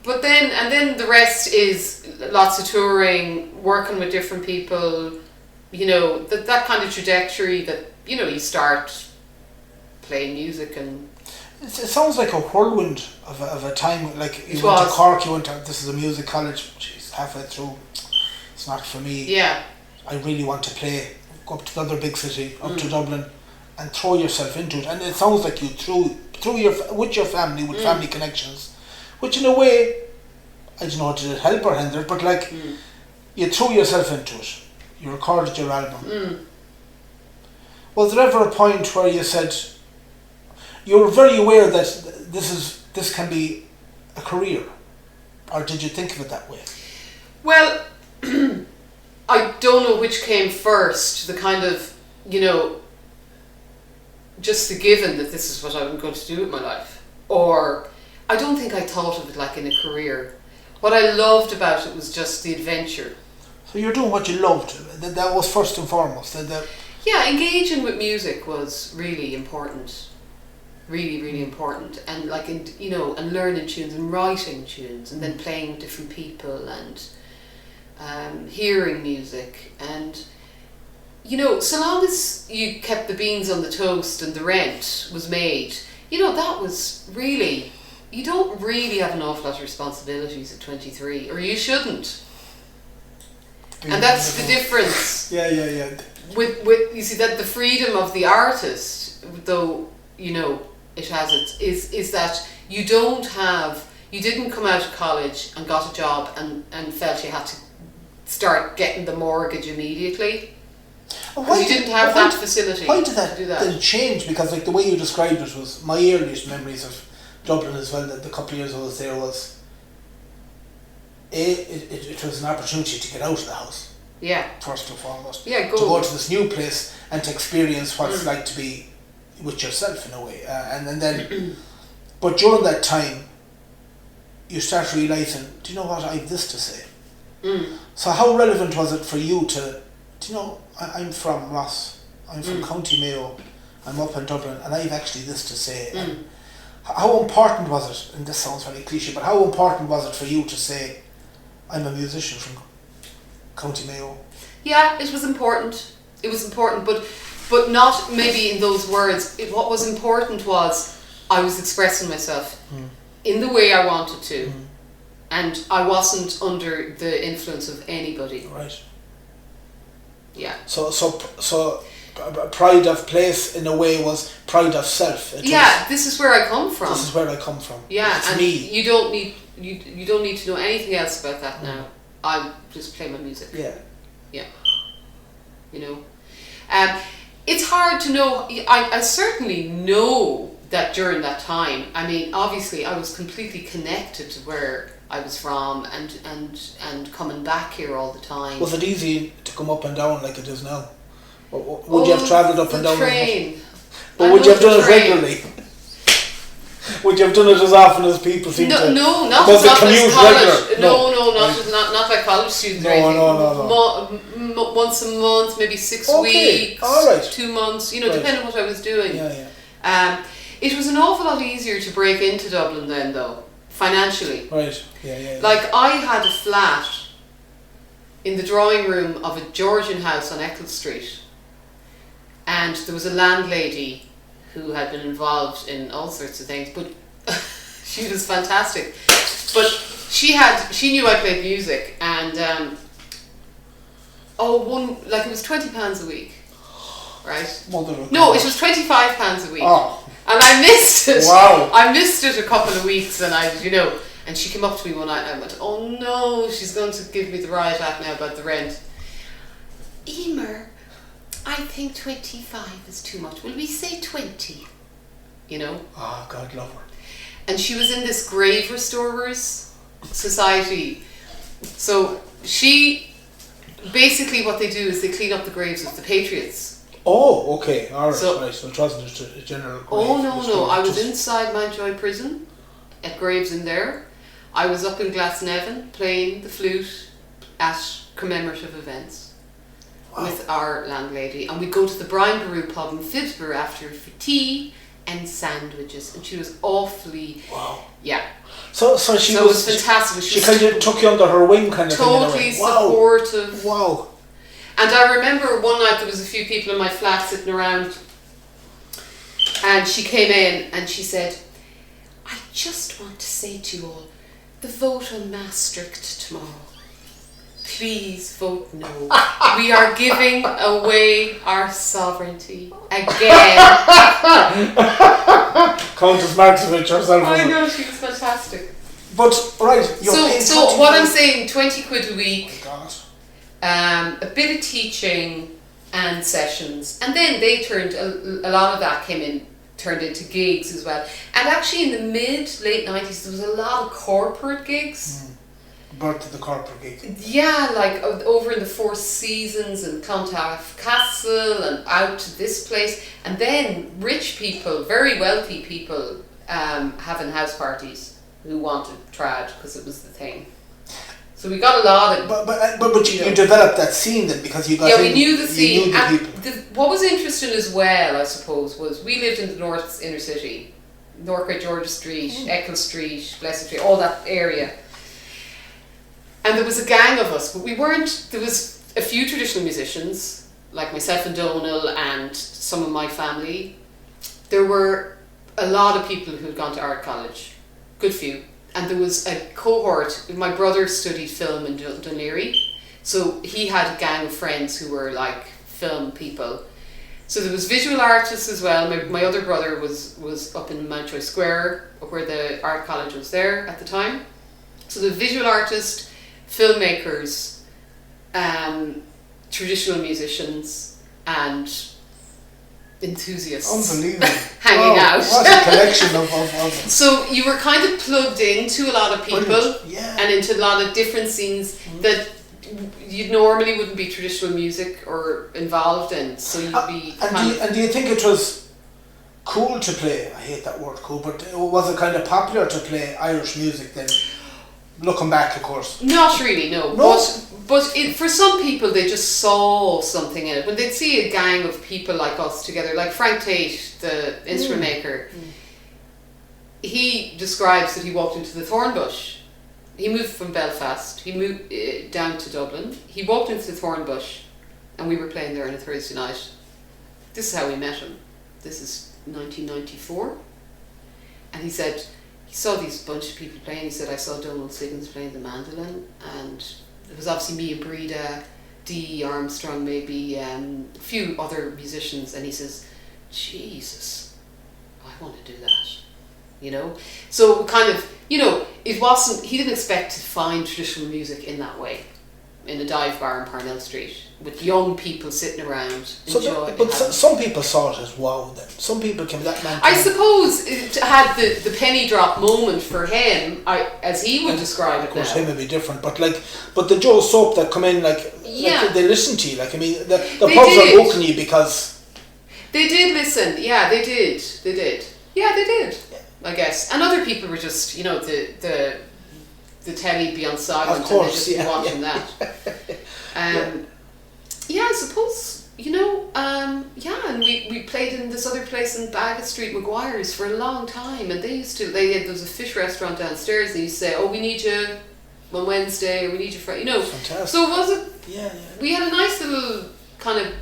but then the rest is lots of touring, working with different people, you know, that kind of trajectory that, you know, you start playing music and
It sounds like a whirlwind of a time. Like you
It
went to
was.
Cork, you went to, this is a music college. Jeez, halfway through, it's not for me.
Yeah.
I really want to play. Go up to another big city, up to Dublin, and throw yourself into it. And it sounds like you threw with your family, with family connections, which in a way, I don't know, did it help or hinder, but like you threw yourself into it. You recorded your album. Was there ever a point where you said you were very aware that this can be a career, or did you think of it that way?
Well, I don't know which came first, the kind of, just the given that this is what I'm going to do with my life. Or, I don't think I thought of it like in a career. What I loved about it was just the adventure.
So you're doing what you loved. That was first and foremost.
Yeah, engaging with music was really important. Really, really important. And and learning tunes and writing tunes and then playing with different people and hearing music. And, so long as you kept the beans on the toast and the rent was made, that was really, you don't really have an awful lot of responsibilities at 23, or you shouldn't. And that's the difference.
Yeah.
With you see that the freedom of the artist, though it has is that you didn't come out of college and got a job and felt you had to start getting the mortgage immediately. Because you didn't have that facility.
Why did
to do that?
Did it change? Because like the way you described it was my earliest memories of Dublin as well. The couple of years I was there was it was an opportunity to get out of the house.
Yeah.
First and foremost.
Yeah,
to go to this new place and to experience what it's like to be with yourself in a way, and then but during that time you start realising, do you know what, I have this to say. So how relevant was it for you to, I'm from Ross, I'm from County Mayo, I'm up in Dublin, and I have actually this to say. And how important was it, and this sounds very cliche, but how important was it for you to say, I'm a musician from County Mayo?
Yeah, it was important. It was important, but not maybe in those words. What was important was I was expressing myself in the way I wanted to, and I wasn't under the influence of anybody.
Right.
Yeah.
So pride of place in a way was pride of self.
This is where I come from.
This is where I come from.
Yeah,
it's
and
me.
You don't need to know anything else about that now. I just play my music.
Yeah.
It's hard to know. I certainly know that during that time, I mean, obviously I was completely connected to where I was from and coming back here all the time.
Was it easy to come up and down like it is now? Would you have travelled up and down?
Train.
But would you have done it regularly? Would you have done it as often as people seem to?
No, not
Was
as
the commute
college.
regular?
Not like college students.
No.
Once a month, maybe 6 weeks,
all right.
2 months. Depending on what I was doing.
Yeah.
It was an awful lot easier to break into Dublin then, though, financially.
Right. Yeah.
Like I had a flat in the drawing room of a Georgian house on Eccles Street, and there was a landlady who had been involved in all sorts of things, but she was fantastic. But she knew I played music, and it was £20 a week, right? No, it was £25 a week.
Oh.
And I missed it.
Wow.
I missed it a couple of weeks, and and she came up to me one night and I went, oh no, she's going to give me the riot act now about the rent. Emer, I think 25 is too much. Will we say 20?
Oh, God love her.
And she was in this grave restorers society. So basically what they do is they clean up the graves of the patriots.
Oh, okay. All right.
So
it wasn't just a general grave.
Oh, no. I was inside Mountjoy prison at graves in there. I was up in Glasnevin playing the flute at commemorative events with our landlady. And we'd go to the Brian Baru pub in Phibsborough after for tea and sandwiches. And she was awfully...
Wow.
Yeah.
So she
it was fantastic.
She kind of took you under her wing kind of
totally
thing.
Totally supportive.
Wow.
And I remember one night there was a few people in my flat sitting around, and she came in and she said, I just want to say to you all, the vote on Maastricht tomorrow. Please vote no. We are giving away our sovereignty again.
Countess Marksovich herself.
I know, she was fantastic.
But, right,
so what I'm saying, 20 quid a week,
oh God.
a bit of teaching and sessions. And then they turned, a lot of that turned into gigs as well. And actually in the late 90s, there was a lot of corporate gigs.
Birth of the corporate gig.
Yeah, like over in the Four Seasons and Clontarf Castle and out to this place. And then rich people, very wealthy people, having house parties who wanted trad because it was the thing. So we got a lot of...
But you developed that scene then because you got...
Yeah, we knew the scene.
You knew the people.
What was interesting as well, I suppose, was we lived in the North inner city. North Great George Street, Eccles Street, Blessed Street, all that area. And there was a gang of us, but we weren't... There was a few traditional musicians, like myself and Donal and some of my family. There were a lot of people who had gone to art college. Good few. And there was a cohort. My brother studied film in Dún Laoghaire, so he had a gang of friends who were like film people. So there was visual artists as well. My other brother was up in Mountjoy Square, where the art college was there at the time. So the visual artists, filmmakers, traditional musicians, and enthusiasts.
Unbelievable.
Hanging out.
What a collection of
So you were kind of plugged into a lot of people
yeah.
and into a lot of different scenes that you normally wouldn't be traditional music or involved in. So you'd be
do you think it was cool to play? I hate that word, cool, but was it kind of popular to play Irish music then? Looking back, of course.
Not really, no. But for some people, they just saw something in it. When they'd see a gang of people like us together, like Frank Tate, the instrument maker, he describes that he walked into the thorn bush. He moved from Belfast. He moved down to Dublin. He walked into the thorn bush, and we were playing there on a Thursday night. This is how we met him. This is 1994. And he said... He saw these bunch of people playing. He said, I saw Donald Siggins playing the mandolin, and it was obviously me and Breda, Dee Armstrong, maybe a few other musicians, and he says, Jesus, I want to do that, you know? So kind of, you know, it wasn't, he didn't expect to find traditional music in that way, in a dive bar in Parnell Street, with young people sitting around enjoying.
But some people saw it as wow then. Some people came that man.
I suppose it had the penny drop moment for him, as he would describe it. Of
course,
now.
him would be different, but the Joe Soap that come in like they listen to you. Like I mean, the pubs are open you because
they did listen. Yeah, they did. Yeah, they did. Yeah. I guess, and other people were just the telly be on silent and they just be watching that. Yeah, I suppose, and we played in this other place in Bagot Street, Maguire's, for a long time, and there was a fish restaurant downstairs, and they used to say, oh, we need you on Wednesday, or we need you Friday,
Fantastic.
So was it,
yeah.
We had a nice little kind of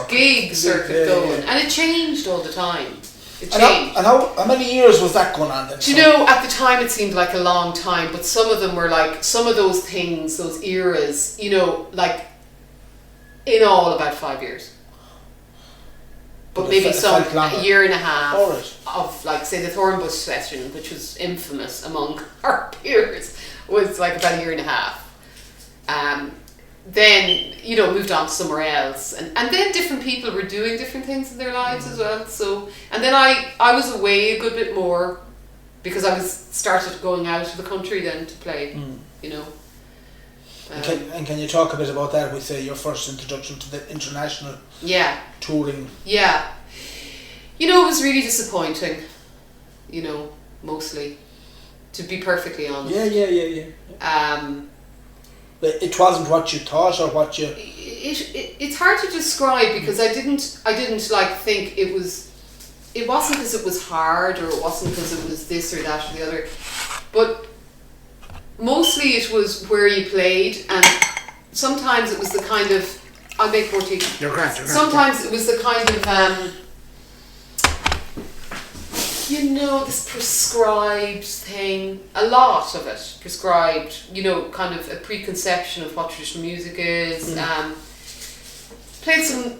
gig
circuit going, and it changed all the time. It
changed. And how many years was that going on then?
Do you know, at the time it seemed like a long time, but some of them were like, some of those things, those eras, like, in all about 5 years. But maybe some a year and a half of, like, say, the Thornbush session, which was infamous among our peers, was like about a year and a half. Then, moved on to somewhere else. And then different people were doing different things in their lives as well. So, and then I was away a good bit more because I started going out of the country then to play,
And can you talk a bit about that? We say your first introduction to the international touring.
Yeah. It was really disappointing, mostly, to be perfectly honest.
Yeah. It wasn't what you thought or what you...
It's hard to describe because I didn't like think it was... It wasn't because it was hard or it wasn't because it was this or that or the other. But... mostly it was where you played, and sometimes it was the kind of... I'll make more tea. You're grand. Sometimes it was the kind of... this prescribed thing, a lot of it prescribed, kind of a preconception of what traditional music is. Played some,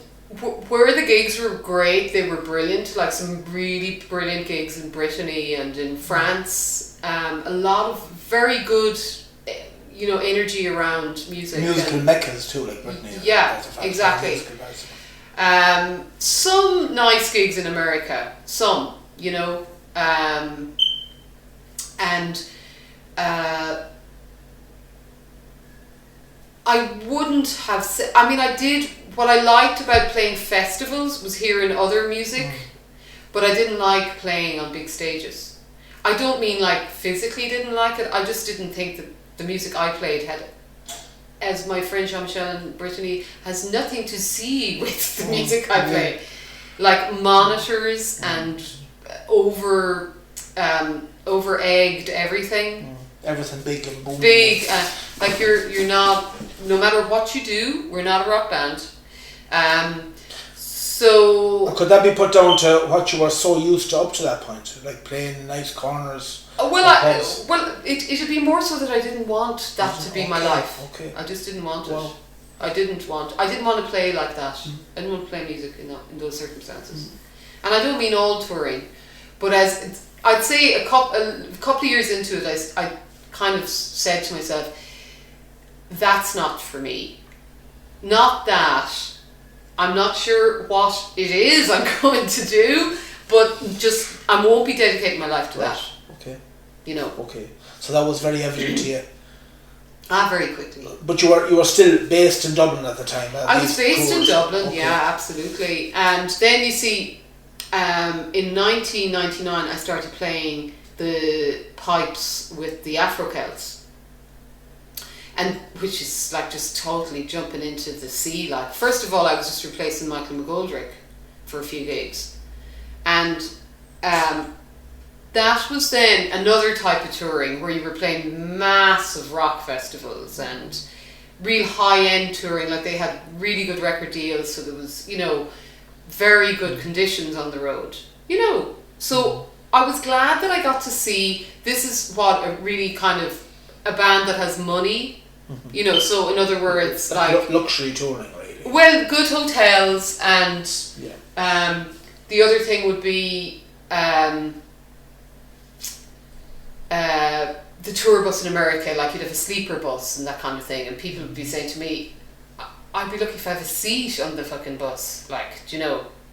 where the gigs were great, they were brilliant, like some really brilliant gigs in Brittany and in France. A lot of very good, energy around music.
Musical meccas too, like Brittany.
Yeah, exactly. Some nice gigs in America, some, I wouldn't have said, I did, what I liked about playing festivals was hearing other music, but I didn't like playing on big stages. I don't mean like physically didn't like it, I just didn't think that the music I played had, as my friend Jean-Michel in Brittany, has nothing to see with the music I play. Like monitors and over-egged everything.
Everything big and booming.
Big, like you're not, no matter what you do, we're not a rock band. So...
Could that be put down to what you were so used to up to that point? Like playing nice corners?
It'd be more so that I didn't want that to be my life.
Okay.
I just didn't want it. I didn't want to play like that. I didn't want to play music in those circumstances. And I don't mean all touring, but as I'd say a couple of years into it, I kind of said to myself, that's not for me. Not that. I'm not sure what it is I'm going to do, but just I won't be dedicating my life to that.
Okay.
Okay.
So that was very evident to you.
Very quickly.
But you were still based in Dublin at the time.
I was based in Dublin, yeah, absolutely. And then you see, in 1999 I started playing the pipes with the Afro Celts. And which is like just totally jumping into the sea. Like, first of all, I was just replacing Michael McGoldrick for a few gigs. And that was then another type of touring where you were playing massive rock festivals and real high-end touring. Like, they had really good record deals, so there was, very good conditions on the road. So I was glad that I got to see, this is what a really kind of a band that has money, so in other words, like
luxury touring, really.
Well, good hotels, and the other thing would be the tour bus in America. Like, you'd have a sleeper bus and that kind of thing, and people would be saying to me, I'd be lucky if I have a seat on the fucking bus, like,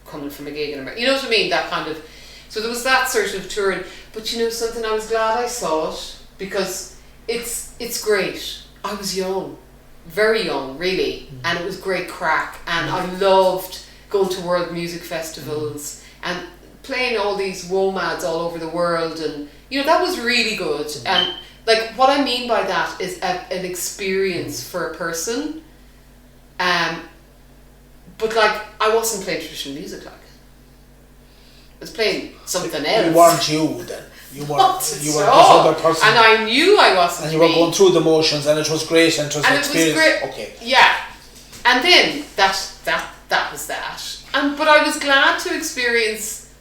coming from a gig in America. You know what I mean? That kind of. So there was that sort of touring. But something, I was glad I saw it, because it's great. I was young, very young, really, and it was great crack, and I loved going to world music festivals and playing all these WOMADs all over the world, and that was really good. And like, what I mean by that is an experience for a person, but like, I wasn't playing traditional music, like I was playing something else.
You weren't you then. You were this other person,
and I knew I wasn't.
And you were going through the motions, and it was great, and it was an experience.
Was great.
Okay.
Yeah, and then that was that. But I was glad to experience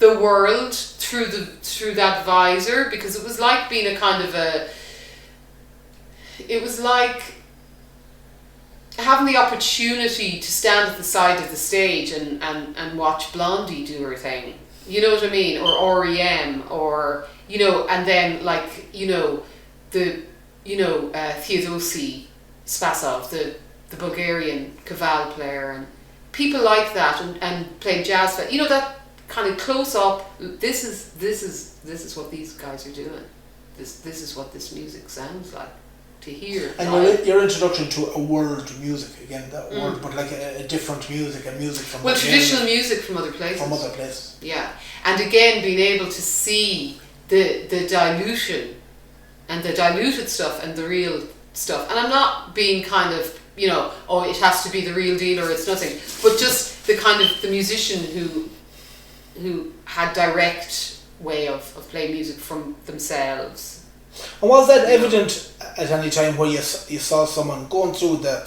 the world through that visor, because it was like being a kind of a. It was like having the opportunity to stand at the side of the stage and watch Blondie do her thing. You know what I mean? Or REM, or, and then, like, the, Theodosi Spasov, the Bulgarian Kaval player, and people like that, and playing jazz, that kind of close up, this is what these guys are doing. This is what this music sounds like to hear.
And your introduction to a world music, again, that word, but like a different music, and music from
traditional music from other places.
From other places.
Yeah. And again, being able to see the dilution and the diluted stuff and the real stuff. And I'm not being kind of, it has to be the real deal or it's nothing, but just the kind of the musician who had direct way of playing music from themselves.
And was that evident at any time where you saw someone going through the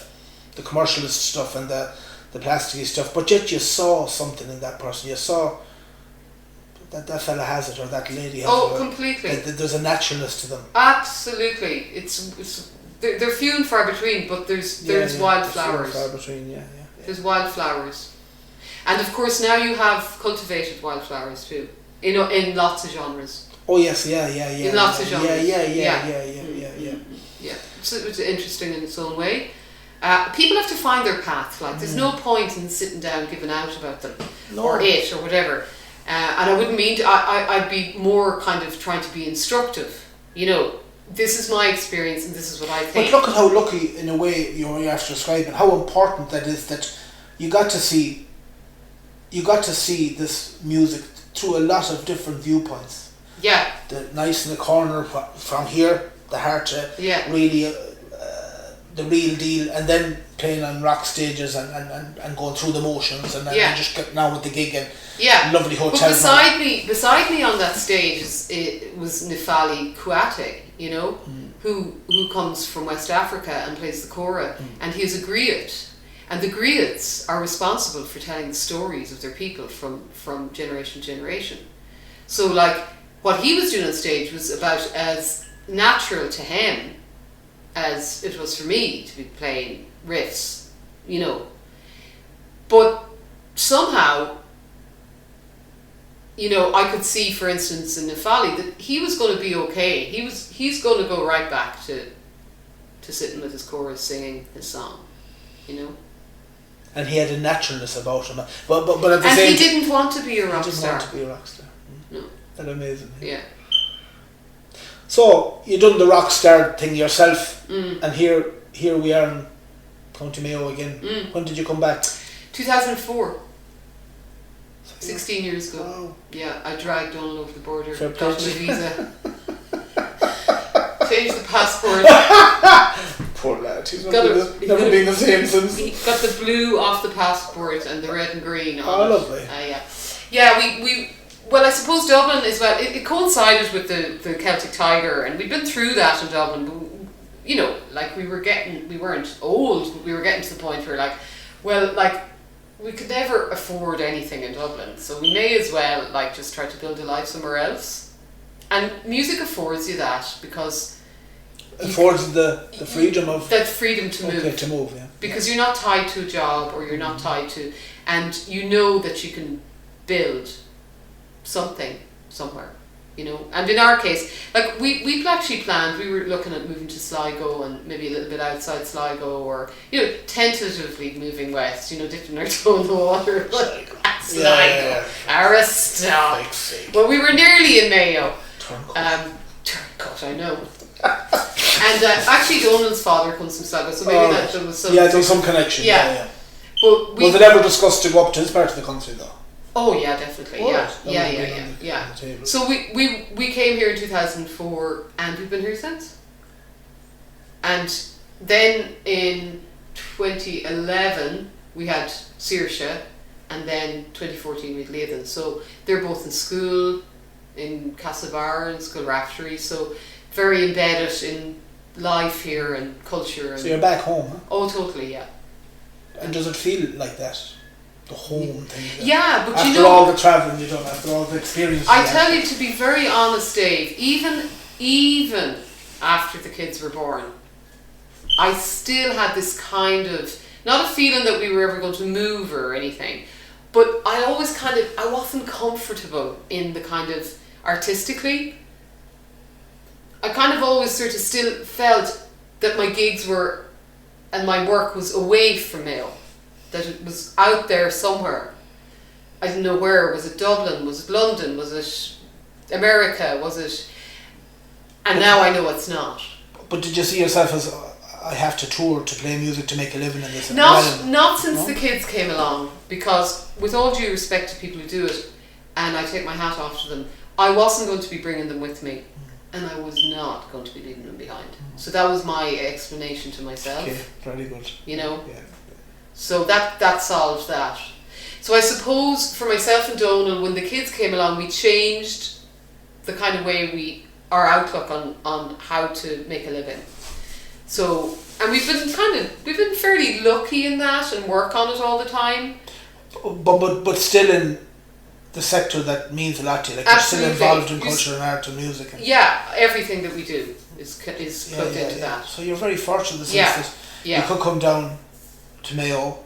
commercialist stuff and the plasticky stuff, but yet you saw something in that person? You saw that fella has it or that lady has it.
Oh, completely.
There's a naturalness to them.
Absolutely. It's they're few and far between, but there's wildflowers.
Few and far between, yeah.
There's wildflowers. And of course now you have cultivated wildflowers too. In lots of genres.
Oh yes, yeah.
In lots of genres.
Yeah.
So it's interesting in its own way. People have to find their path. Like there's no point in sitting down giving out about them or it or whatever. And I wouldn't mean to. I'd be more kind of trying to be instructive. This is my experience and this is what I think.
But look at how lucky, in a way, you're after describing how important that is, that you got to see this music through a lot of different viewpoints.
Yeah.
The nice in the corner from here, the heart, really the real deal, and then playing on rock stages and going through the motions, and then just getting on with the gig and lovely hotel.
But beside me on that stage it was Nifali Kouate, who comes from West Africa and plays the kora, and he is a griot. And the griots are responsible for telling the stories of their people from generation to generation. So like what he was doing on stage was about as natural to him as it was for me to be playing riffs, But somehow, I could see, for instance, in Nifali that he was going to be okay. He's going to go right back to sitting with his chorus singing his song,
And he had a naturalness about him, but at the
and
same
he didn't want to be a rock
star.
star.
Want to be a rock star.
No.
That's amazing.
Yeah.
So you done the rock star thing yourself, and here we are in County Mayo again. When did you come back?
2004. 16 years ago.
Wow.
Yeah, I dragged Donald over the border,
Fair
got him a visa, changed the passport.
Poor lad, he's never been the same since.
He got the blue off the passport and the red and green on it.
Lovely.
Yeah, well, I suppose Dublin as well, it coincided with the Celtic Tiger, and we'd been through that in Dublin, but, like we weren't old, but we were getting to the point where we could never afford anything in Dublin, so we may as well just try to build a life somewhere else. And music affords you that, because
affords the freedom of
that freedom to move.
Okay, to move, yeah.
Because you're not tied to a job, or you're not tied to, and that you can build something somewhere, And in our case, we actually planned, we were looking at moving to Sligo and maybe a little bit outside Sligo, or tentatively moving west, dipping our toe in the water. Sligo, Aristocrat. Well, we were nearly in Mayo. Turncoat, I know. And actually Donald's father comes from Sligo, so maybe there was some...
Yeah, there was some connection. Yeah.
But
was it ever discussed to go up to this part of the country though?
Oh yeah, definitely. Yeah. So we came here in 2004 and we've been here since. And then in 2011 we had Saoirse, and then 2014 we had Leithen. So they're both in school in Castlebar and School Raftery, so very embedded in life here and culture. And
so you're back home, huh?
Oh, totally, yeah.
And does it feel like that? The home thing?
Yeah, but
after all the travelling you've done, after all the experience.
I tell you, to be very honest, Dave, even after the kids were born, I still had this kind of, not a feeling that we were ever going to move or anything, but I wasn't comfortable in the kind of artistically. I kind of always sort of still felt that my gigs were, and my work was away from Mayo, that it was out there somewhere. I didn't know where. Was it Dublin? Was it London? Was it America? Was it... And now I know it's not.
But did you see yourself as, I have to tour to play music to make a living in this?
Not since the kids came along, because with all due respect to people who do it, and I take my hat off to them, I wasn't going to be bringing them with me, and I was not going to be leaving them behind. So that was my explanation to myself.
Okay, very good.
Yeah. So that solved that. So I suppose for myself and Donal, when the kids came along, we changed the kind of way our outlook on how to make a living. So, and we've been fairly lucky in that and work on it all the time.
But still in the sector that means a lot to you. Like
Absolutely.
you're still involved in culture and art and music. And
everything that we do is plugged into that.
So you're very fortunate in the sense that you could come down to Mayo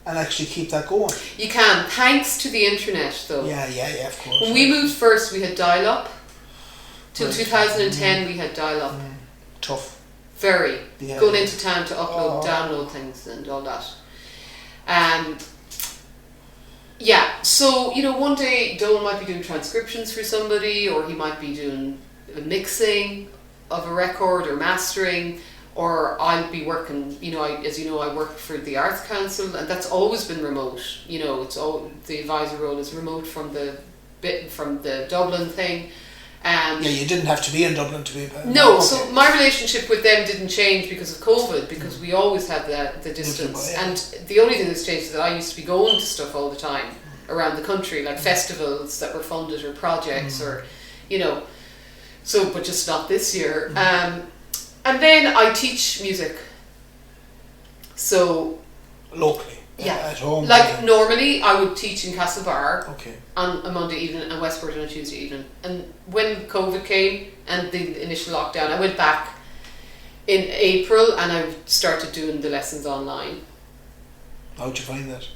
and actually keep that going.
You can, thanks to the internet though.
Yeah, of course.
When we moved first, we had dial-up. Till 2010 we had dial-up.
Tough.
Very. Going into town to upload, download things and all that. So, one day Donal might be doing transcriptions for somebody, or he might be doing a mixing of a record or mastering, or I'll be working, I work for the Arts Council, and that's always been remote. It's all, the advisor role is remote from the Dublin thing.
You didn't have to be in Dublin to be.
So my relationship with them didn't change because of COVID, because we always had the distance. And the only thing that's changed is that I used to be going to stuff all the time around the country, like festivals that were funded or projects or, but just not this year. And then I teach music. So
locally. At home.
Like normally I would teach in Castlebar
okay.
on a Monday evening and Westport on a Tuesday evening. And when COVID came and the initial lockdown, I went back in April and I started doing the lessons online.
How'd you find that?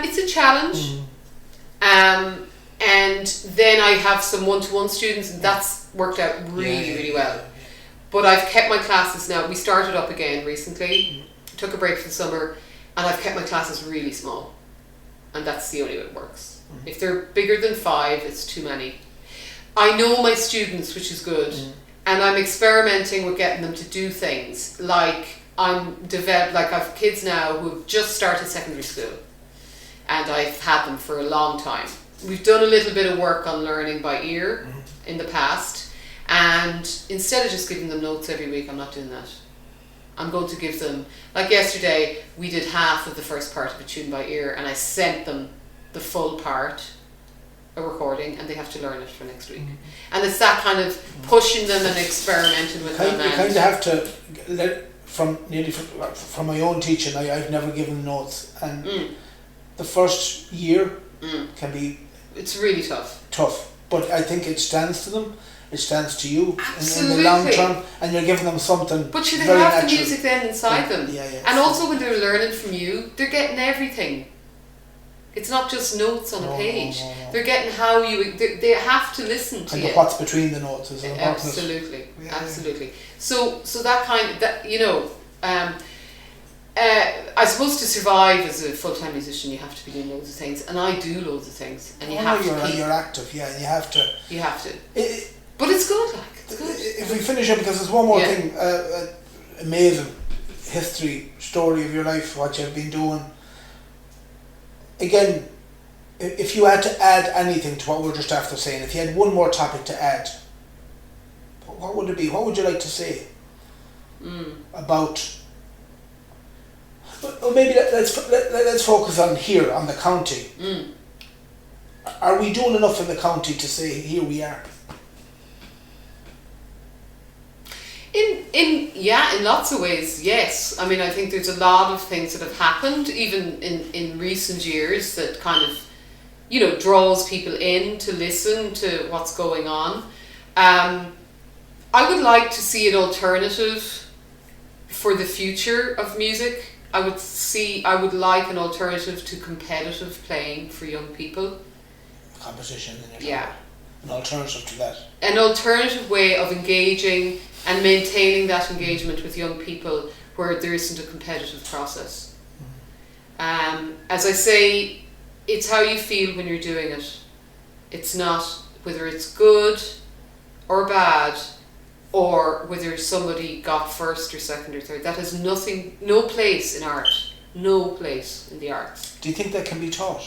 It's a challenge. And then I have some one-to-one students and that's worked out really well. But I've kept my classes now. We started up again recently, took a break for the summer, and I've kept my classes really small. And that's the only way it works. If they're bigger than 5, it's too many. I know my students, which is good, and I'm experimenting with getting them to do things. Like I've kids now who have just started secondary school, and I've had them for a long time. We've done a little bit of work on learning by ear in the past, and instead of just giving them notes every week, I'm not doing that. I'm going to give them, like yesterday, we did half of the first part of a tune by ear, and I sent them the full part, a recording, and they have to learn it for next week. And it's that kind of pushing them and experimenting with them.
You kind of have to, from my own teaching, I've never given notes, and the first year can be...
It's really tough.
But I think it stands to them. It stands to you in the
Absolutely.
long term, and you're giving them something.
But they
very
have
natural.
the music then inside them. And also when they're learning from you, they're getting everything. It's not just notes on a page. No. They're getting how they have to listen to
and
you.
What's between the notes is important.
Absolutely. So that kind of, I suppose to survive as a full-time musician you have to be doing loads of things, and I do loads of things, and you're
active, and you have to.
But it's good, it's good.
If we finish up, because there's one more thing, amazing history, story of your life, what you've been doing. Again, if you had to add anything to what we're just after saying, if you had one more topic to add, what would it be? What would you like to say about... Well, maybe let's focus on here, on the county. Are we doing enough in the county to say, here we are?
In lots of ways, yes. I mean, I think there's a lot of things that have happened, even in recent years, that kind of, draws people in to listen to what's going on. I would like to see an alternative for the future of music. I would like an alternative to competitive playing for young people.
Competition. An alternative to that. An
alternative way of engaging and maintaining that engagement with young people where there isn't a competitive process. As I say, it's how you feel when you're doing it. It's not whether it's good or bad, or whether somebody got first or second or third. That has no place in art. No place in the arts.
Do you think that can be taught?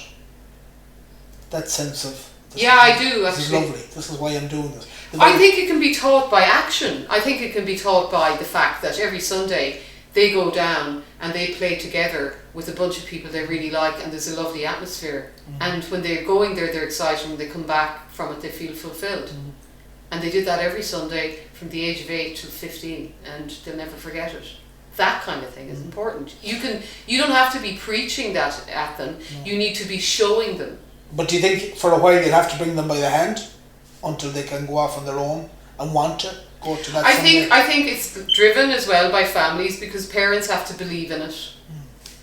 That sense of...
I do, actually.
This is lovely. This is why I'm doing this.
I think it can be taught by action. I think it can be taught by the fact that every Sunday they go down and they play together with a bunch of people they really like, and there's a lovely atmosphere. And when they're going there, they're excited. When they come back from it, they feel fulfilled. And they did that every Sunday from the age of 8 to 15, and they'll never forget it. That kind of thing is important. You don't have to be preaching that at them. You need to be showing them
But do you think for a while you'll have to bring them by the hand until they can go off on their own and want to go to that?
I think it's driven as well by families, because parents have to believe in it,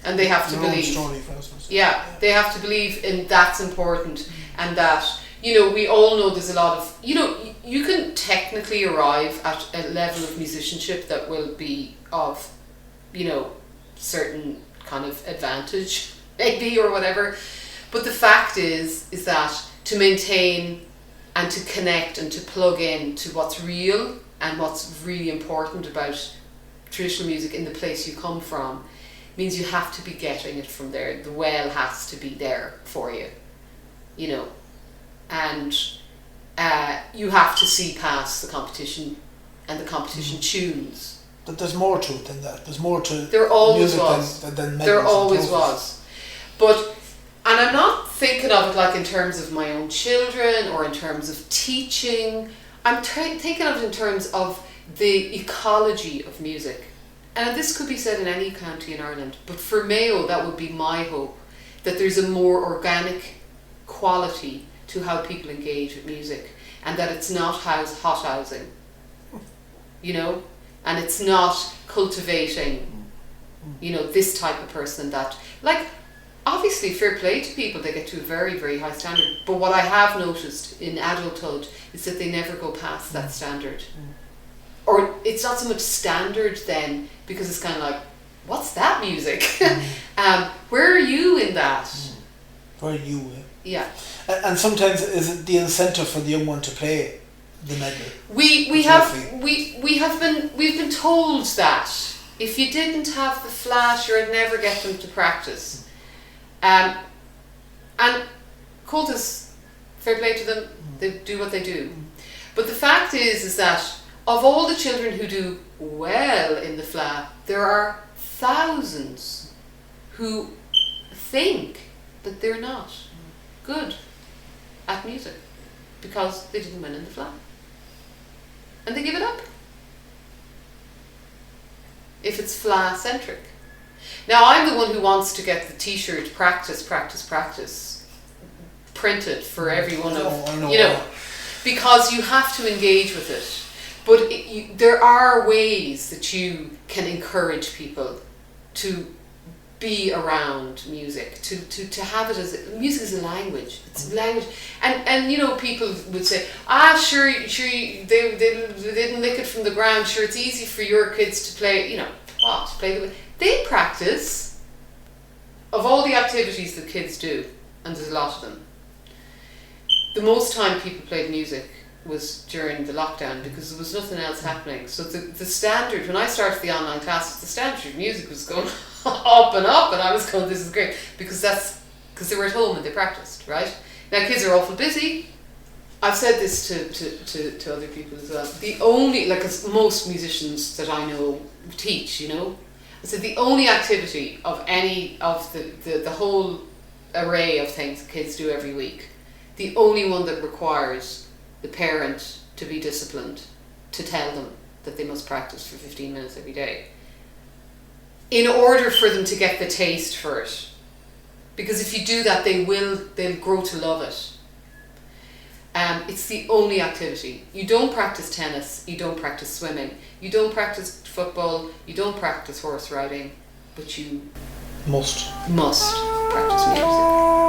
and they have to believe.
Story, for instance.
Yeah, they have to believe in that's important, and that, you know, we all know there's a lot of, you know, you can technically arrive at a level of musicianship that will be of, you know, certain kind of advantage, maybe, or whatever. But the fact is that to maintain and to connect and to plug in to what's real and what's really important about traditional music in the place you come from means you have to be getting it from there. The well has to be there for you, you know, and you have to see past the competition and the competition tunes.
But there's more to it than that. There's more to
there always
music
was.
than
there always was. But, and I'm not thinking of it like in terms of my own children or in terms of teaching. I'm thinking of it in terms of the ecology of music. And this could be said in any county in Ireland, but for Mayo that would be my hope, that there's a more organic quality to how people engage with music, and that it's not hot housing, you know, and it's not cultivating, you know, this type of person that, like, obviously fair play to people, they get to a very, very high standard, but what I have noticed in adulthood is that they never go past that standard. Or it's not so much standard then, because it's kind of like, what's that music? Where are you in that?
Where are you?
Yeah.
And sometimes is it the incentive for the young one to play the medley?
We've been told that if you didn't have the flash, you'd never get them to practice. And Cultus, fair play to them, they do what they do. But the fact is that of all the children who do well in the FLA, there are thousands who think that they're not good at music because they didn't win in the FLA. And they give it up. If it's FLA centric. Now I'm the one who wants to get the t-shirt practice printed for every one of, you know, because you have to engage with it. But there are ways that you can encourage people to be around music, to have it as music is a language. It's a language, and you know, people would say, sure, they didn't lick it from the ground. Sure, it's easy for your kids to play. You know what? Play the way they practice. Of all the activities that kids do, and there's a lot of them, the most time people played music was during the lockdown because there was nothing else happening. So the standard, when I started the online classes, the standard of music was going up, and I was going, this is great, because they were at home and they practiced, right? Now kids are awful busy. I've said this to other people as well. The only, like, as most musicians that I know teach, you know, I said the only activity of any of the whole array of things kids do every week, the only one that requires the parent to be disciplined, to tell them that they must practice for 15 minutes every day in order for them to get the taste for it. Because if you do that, they'll grow to love it. It's the only activity. You don't practice tennis, you don't practice swimming, you don't practice football, you don't practice horse riding, but you must practice music.